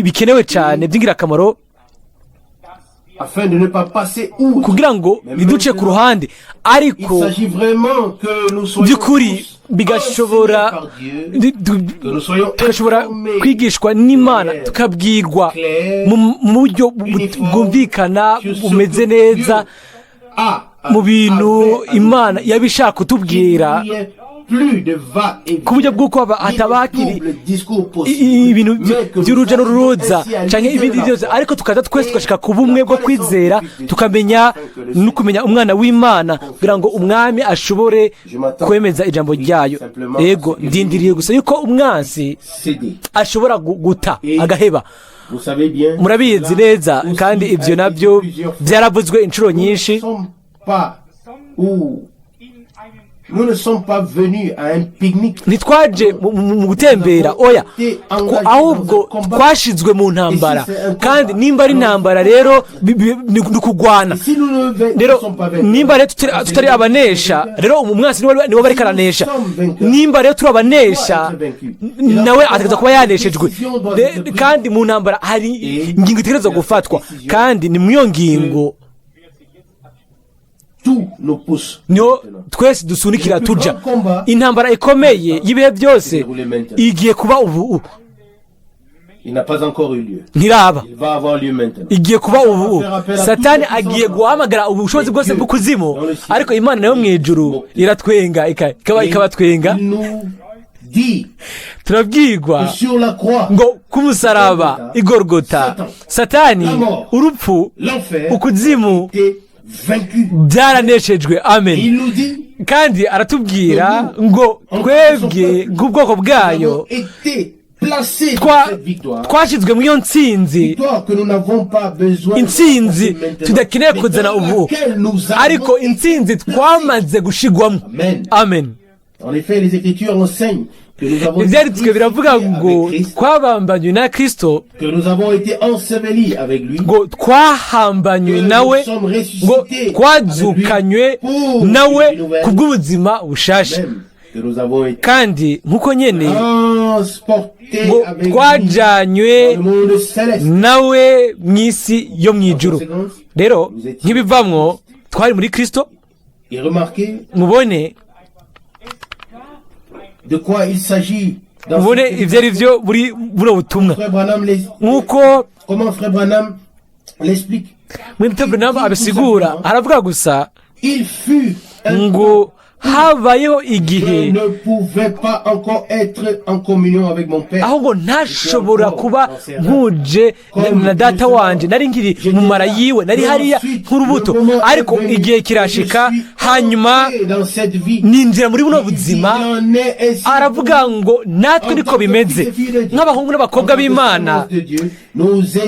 bikenewe cyane by'ingirakamaro, kugira ngo biduce ku ruhande. Ariko by'ukuri tugashobora kwigishwa n'Imana, tukabwirwa mu buryo bwumvikana, bumeze neza, mu bintu Imana yabishaka kutubwira, ku buryo bw'uko hataba hakiri ibintu by'uruja n'uruza cyangwa ibindi byose, ariko tukaza twese tugashika ku bumwe bwo kwizera, tukamenya no kumenya umwana w'Imana, kugira ngo umwami ashobore kwemeza ijambo ryayo. Yego, ndindiriye gusa yuko umwansi ashobora guta agaheba. Murabizi neza, kandi ibyo nabyo byaravuzwe inshuro nyinshi. Ntitwaje mu gutembera, oya, ahubwo twashizwe mu ntambara. Kandi nimba ari intambara rero ni kugwana. Rero nimba rero tutari abanesha, rero umwansi niwe bariko aranesha. Nimba rero turi abanesha, nawe ategerezwa kuba yaneshejwe. Kandi mu ntambara hari ingingo itegerezwa gufatwa, kandi ni mu iyo ngingo tout nous pousse niho maintenant. twese dusunikira tuja intambara ikomeye y'ibihe byose igiye kuba ubu Il n'a pas encore eu lieu. ntiraba Il va avoir lieu maintenant. igiye kuba ubu satani agiye guhamagara ubushobozi bwose bw'ikuzimu ariko imana nayo mu ijuru iratwenga ikabatwenga Il nous dit turabwirwa que sur la croix, ngo ku musaraba igorogota satani urupfu l'enfer ukuzimu était vaincu. byaraneshejwe amen Il nous dit kandi aratubwira ngo twebwe nk'ubwoko bwayo nous avons été placés dans cette victoire. twashyizwe muri iyo ntsinzi Victoire que nous n'avons pas besoin intsinzi de maintenant, tudakeneye mais kuzana dans ubu laquelle nous avons ariko été intsinzi placés. twamaze gushigwamo Amen. amen En effet, les Écritures enseignent que nous avons été ibyanditswe biravuga crucifiés ngo avec Christ, twabambanywe na kristo que nous avons été ensevelis avec lui, ngo twahambanywe que nawe nous sommes ngo ressuscités twazukanywe avec lui pour nawe une nouvelle, ku bw'ubuzima bushasha même que nous avons été kandi nk'uko nyene transportés ngo avec lui twajanywe dans le monde céleste. nawe mu isi yo mu En ijuru conséquence, rero nk'ibivamwo twari muri kristo et remarquez mubone de quoi il s'agit dans mubone cette ivyo ari vyo buri buno butumwa Frère Branham nk'uko comment Frère Branham l'explique. mwene Branham abisigura aravuga gusa Il fut un ngo habayeho je igihe ne pouvais pas encore être en communion avec mon Père. aho ngo ntashobora kuba nkuje na data wanje nari nkiri mu mara yiwe nari hariya nk'urubuto ariko igihe kirashika hanyuma ninjira muri buno buzima aravuga ngo natwe niko bimeze nk'abahungu n'abakobwa b'imana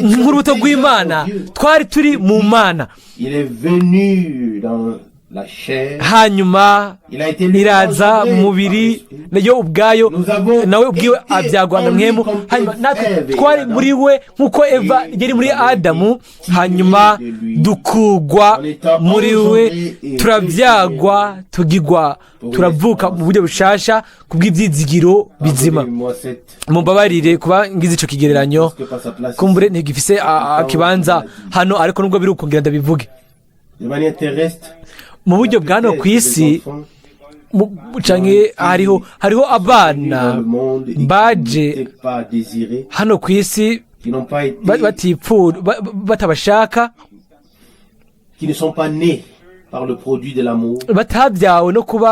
nk'urubuto rw'imana twari turi mu mana Il est venu dans la chair. hanyuma iraza mu mubiri nayo ubwayo nawe ubwiwe abyagwana mwemu hanyuma natwe twari muri we nk'uko eva yari muri adamu hanyuma dukugwa muri we turabyagwa tugigwa turavuka mu buryo bushasha ku bw'ibyizigiro bizima mumbabarire kuba ngize ico kigereranyo kumbure ntigifise akibanza hano ariko nubwo biri ukongera ndabivuge De manière terrestre, mu buryo bwa hano ku isi canke hariho abana baje hano ku isi batipfuza batabashaka qui ne sont pas nés par le produit de l'amour. batabyawe no kuba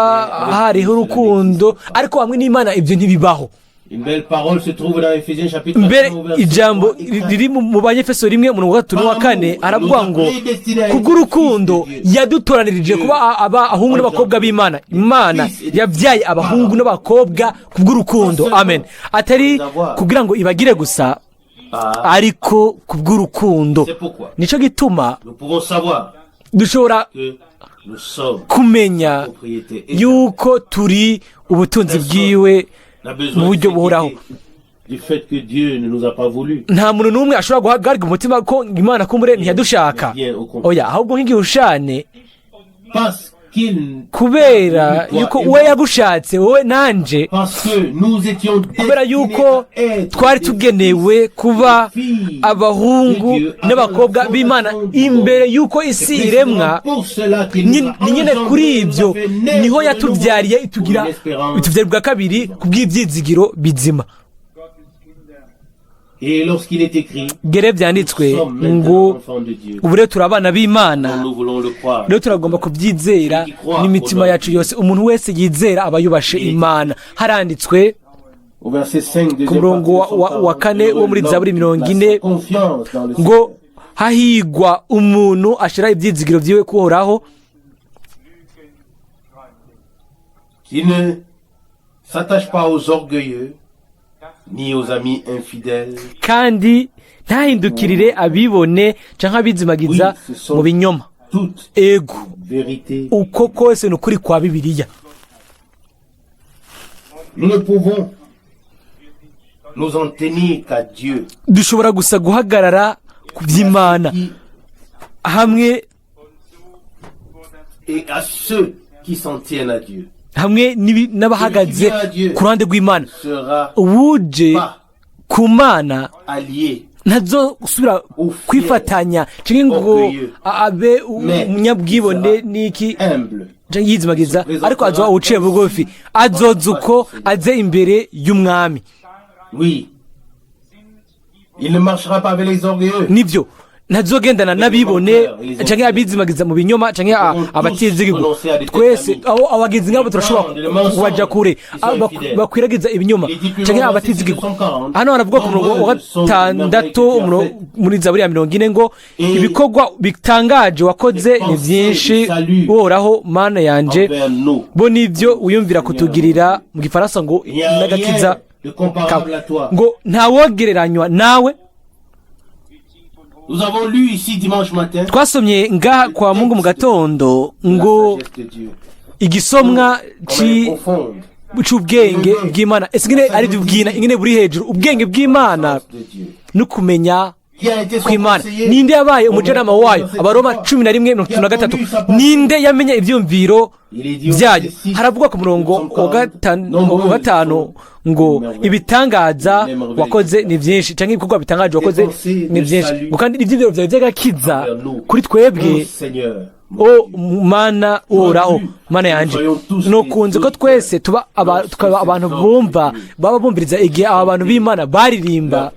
hariho urukundo ariko hamwe n'imana ibyo ntibibaho Une belle parole se trouve dans Ephésiens chapitre mbere 4 verset ijambo 3. riri mu banyefeso rimwe mu gatatu n'uwa kane aravuga ngo kubw'urukundo yadutoranirije kuba abahungu n'abakobwa b'imana imana yabyaye abahungu n'abakobwa kubw'urukundo amen atari kugira ngo ibagire gusa ariko kubw'urukundo C'est pourquoi nico gituma nous pouvons savoir dushobora que nous sommes kumenya propriété yuko turi ubutunzi bwiwe mu buryo buhoraho du fait que Dieu ne nous a pas voulu. nta muntu n'umwe ashobora guhagarika umutima ko imana kumbure ntiyadushaka oya ahubwo nk'igihushane Parce qu'il kubera yuko uwe yagushatse wowe nanje parce que nous étions kubera yuko destinés à être twari tugenewe kuba abahungu n'abakobwa b'imana imbere yuko isi iremwa ni nyine kuri ibyo niho yatubyariye itugira bwa kabiri ku bw'ibyizigiro bizima Et lorsqu'il est écrit, gere byanditswe nous sommes ngo maintenant enfants de Dieu. ubu rero turi abana b'imana Nous voulons le croire. rero turagomba kubyizera n'imitima yacu yose umuntu wese yizera aba yubashe imana haranditswe Au verset 5 ku murongo wa kane wo muri zaburi 40 ngo hahigwa umuntu ashira ibyizigiro byiwe kuhoraho qui ne s'attache pas aux orgueilleux ni aux amis infidèles. kandi ntahindukirire abibone canke abizimagiza mu binyoma Toute ego vérité. uko kose ni ukuri kwa bibiliya Nous ne pouvons nous en tenir qu'à Dieu. dushobora gusa guhagarara ku by'imana Qui- hamwe Et à ceux qui s'en tiennent à Dieu hamwe n'abahagaze ku ruhande rw'imana sera uwuje pas ku mana allié ntazosubira kwifatanya cyangwa ngo abe umunyabwibone n'iki yizimagiza, ariko azoba uciye bugufi, azoza uko aze imbere y'umwami. Nibyo, ntazogendana n'abibone cyangwa abizimagiza mu binyoma cyangwa abatizigirwa. Twese aho abagizi nk'abo turashobora kubaja kure, bakwiragiza ibinyoma cyangwa abatizigirwa. Hano haravuga ku murongo wa 6 muri Zaburi ya 40 ngo ibikorwa bitangaje wakoze ni byinshi, woraho Mana yanje, bo nibyo wiyumvira kutugirira. Mu Gifaransa ngo n'agakiza ngo ntawogereranywa nawe. Twasomye ngaha kwa Mungu mu gatondo ngo igisomwa c'ubwenge bw'Imana, ese ngene ari byubwina ingene buri hejuru ubwenge bw'Imana no kumenya kw'Imana. Ninde yabaye umujanama wayo? Abaroma 11:33. Ninde yamenye ivyumviro byayo? Haravuga ku murongo wa 5 ngo ibitangaza wakoze ni byinshi, cyangwa ibikorwa bitangaje wakoze ni byinshi, ngo kandi ivyumviro byawe by'agakiza kuri twebwe, o Mana uhoraho Mana yanje. Nukunze ko twese tuba abantu baba bumviriza igihe aba bantu b'Imana baririmba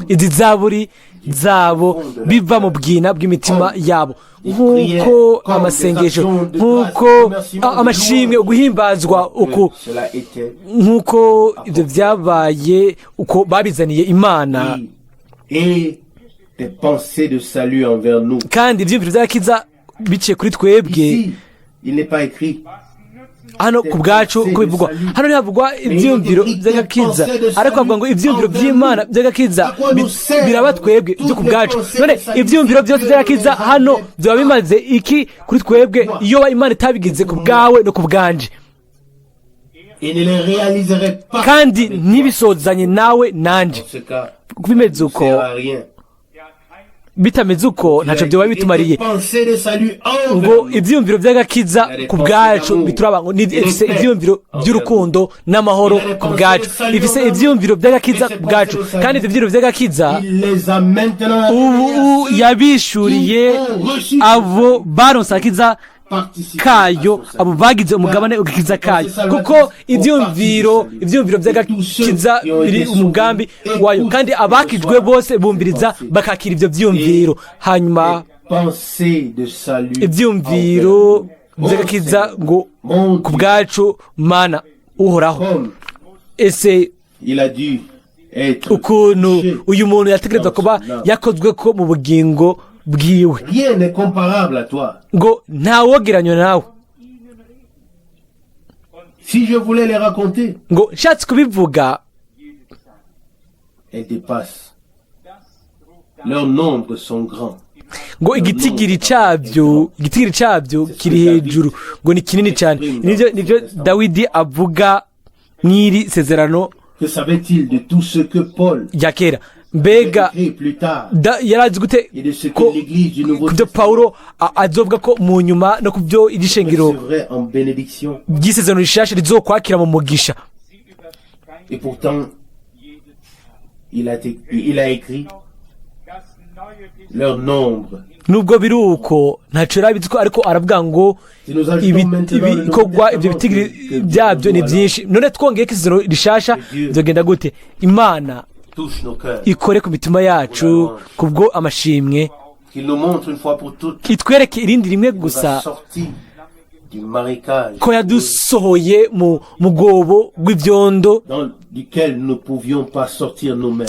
izi zaburi zabo biva mu bwina bw'imitima yabo, nk'uko amasengesho, nk'uko amashimwe, uguhimbazwa uko, nk'uko ibyo byabaye uko babizaniye Imana, kandi ibyumviro by'agakiza biciye kuri twebwe. Hano ku bwacu uko bivugwa, hano ntihavugwa ibyumviro by'agakiza, ariko havuga ngo ibyumviro by'Imana by'agakiza biraba twebwe byo ku bwacu. None ibyumviro byose by'agakiza hano byaba bimaze iki kuri twebwe iyo Imana itabigize ku bwawe no ku bwanje, kandi ntibisozanye nawe nanje? Bimeze uko, bitameze uko ntacyo byoba bitumariye. Ngo ibyumviro by'agakiza ku bwacu bituraba ngo bifise ibyumviro by'urukundo n'amahoro ku bwacu, bifise ibyumviro by'agakiza ku bwacu, kandi ibyo byumviro by'agakiza ubu yabishuriye abo baronse agakiza kayo, abo bagize umugabane ugakiza kayo, kuko ibyumviro by'agakiza biri umugambi wayo, kandi abakijwe bose bumviriza bakakira ibyo byumviro. Hanyuma ibyumviro by'agakiza ngo ku bwacu Mana uhoraho. Ese ukuntu uyu muntu yategerezwa kuba yakozwe ko mu bugingo bwiwe, ngo ntawogeranywa nawe. Ngo nshatse kubivuga, ngo igitigiri cyabyo kiri hejuru, ngo ni kinini cyane. Nibyo Dawidi avuga mw'iri sezerano rya kera. Mbega yarazi gute ko kubyo Pawulo azovuga ko mu nyuma no kubyo irishengero ry'isezerano rishasha rizokwakira mu mugisha? Nubwo biri uko ntacyo yarabizi ko, ariko aravuga ngo ibikorwa ibyo bitigiri byabyo ni byinshi. None twongeye ko isezerano rishasha bizogenda gute? Imana ikore ku mitima yacu kubwo amashimwe, itwereke irindi rimwe gusa ko yadusohoye mu mugobo rw'ibyondo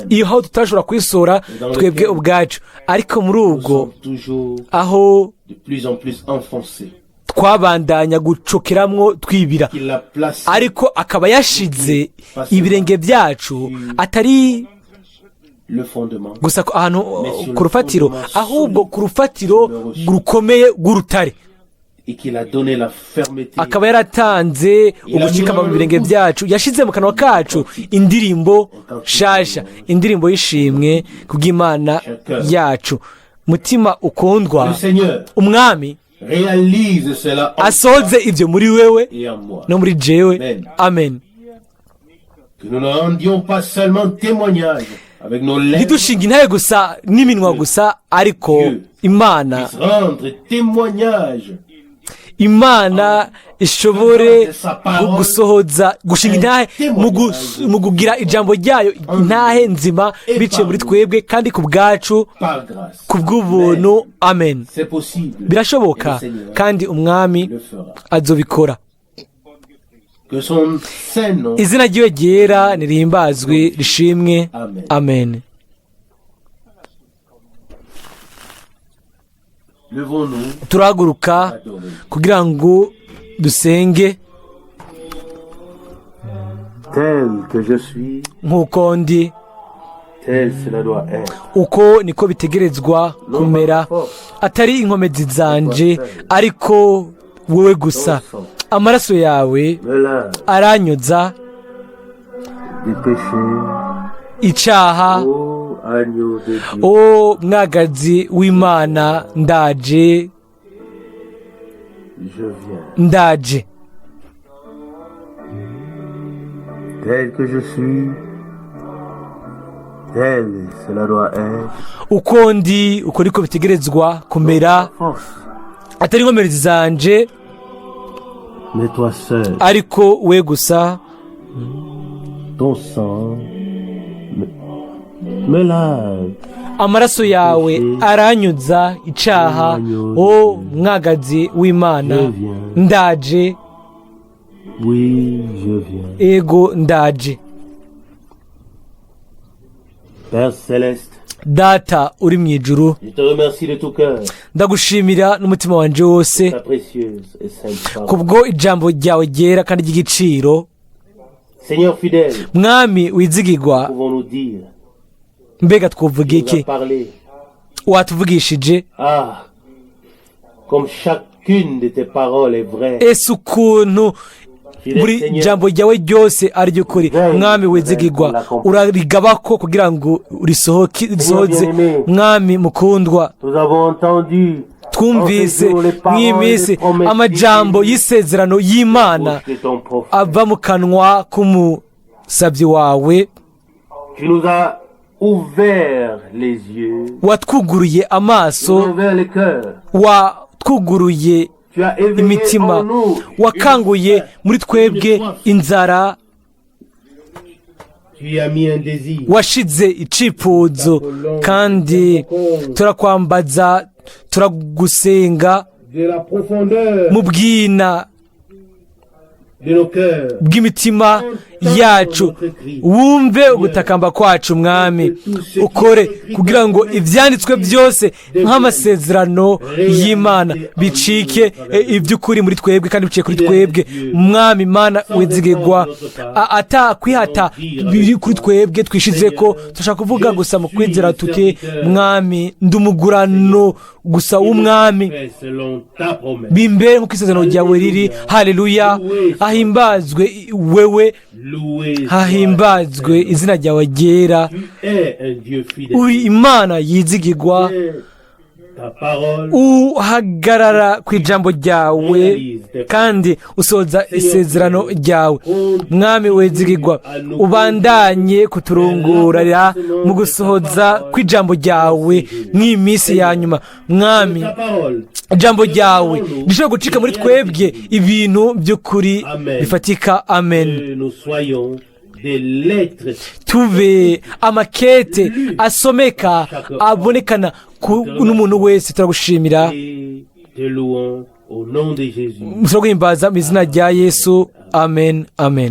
iyo aho tutashobora kwisora twebwe ubwacu, ariko muri ubwo aho twabandanya gucokeramwo twibira, ariko akaba yashize ibirenge byacu atari gusa ahantu ku rufatiro, ahubwo ku rufatiro rukomeye rw'urutare, akaba yaratanze ugushikama mu birenge byacu, yashize mu kanwa kacu indirimbo shasha, indirimbo y'ishimwe kubw'Imana yacu. Mutima ukundwa, umwami asohoze ibyo muri wewe no muri jewe. Amen. avec nos lèvres, ntidushinge intahe gusa n'iminwa gusa, ariko imana puisse rendre témoignage imana ishobore gusohoza gushinga intahe mu kugira ijambo ryayo intahe nzima biciye muri twebwe kandi ku bwacu par grâce. ku bw'ubuntu. amen. C'est possible. birashoboka kandi umwami Le fera. azobikora. Que son saint nom. izina ryiwe ryera nirihimbazwe rishimwe. Amen. amen. Levons-nous. turahaguruka Adorer. kugira ngo dusenge Tel que je suis, nk'uko ndi, tel cela doit être. uko niko bitegerezwa kumera, atari inkomezi zanje ariko wowe gusa. amaraso yawe Me lave aranyoza du péché. icyaha. Ô agneau de Dieu. o mwagazi w'imana, ndaje Je viens. ndaje. Tel que je suis, tel cela doit être. uko ndi uko niko bitegerezwa kumera, Force. atari inkomezi zanje Mais toi seul, ariko we gusa. ton sang me lave. amaraso yawe aranyuza icyaha. o mwagazi w'imana, ndaje. Oui, je viens. ego ndaje. Père céleste, data uri mu ijuru, je te remercie de tout cœur, ndagushimira n'umutima wanje wose ta précieuse et sainte parole. kubwo ijambo ryawe ryera kandi ry'igiciro. Seigneur fidèle, mwami wizigirwa, pouvons-nous dire, mbega twovuga tu nous as iki? parlé. watuvugishije. Ah, comme chacune de tes paroles est vraie. ese ukuntu buri jambo ryawe ryose ari ry'ukuri. mwami wizigirwa, urarigabako kugira ngo risohoze. mwami mukundwa, Nous avons entendu twumvise mw'iyi minsi amajambo y'isezerano y'imana de ton prophète. ava mu kanwa k'umusabyi wawe. Tu nous as ouvert les yeux, watwuguruye tu nous as amaso, ouvert les cœurs. watwuguruye Tu as éveillé imitima, en nous wakanguye muri twebwe inzara, Tu as mis un désir. washize icifuzo, kandi turakwambaza, turagusenga De la profondeur mu bwina de nos cœurs. bw'imitima yacu. wumve ugutakamba kwacu mwami, ukore kugira ngo ibyanditswe byose nk'amasezerano y'imana bicike iby'ukuri muri twebwe kandi biciye kuri twebwe. mwami mana wizigirwa, atakwihata biri kuri twebwe twishize ko turashaka kuvuga gusa mu kwizera tuti mwami ndi umugurano gusa w'umwami, Fait selon ta promesse. bimbere nk'uko isezerano ryawe riri. haleluya, hahimbazwe wewe, Loué hahimbazwe izina ryawe ryera. Tu es un Dieu fidèle. uri imana yizigirwa, Ta parole uhagarara ku ijambo ryawe kandi usoza isezerano ryawe. mwami wizigirwa, ubandanye kuturungurira mu gusohoza kw'ijambo ryawe mw'iyi minsi ya nyuma. mwami, ta parole. ijambo ryawe rishobora gucika muri twebwe ibintu by'ukuri bifatika. amen. Que nous soyons des lettres tube amakete asomeka, abonekana n'umuntu wese. turagushimira, et te louons au nom de Jésus. turaguhimbaza mu izina rya yesu. amen. amen.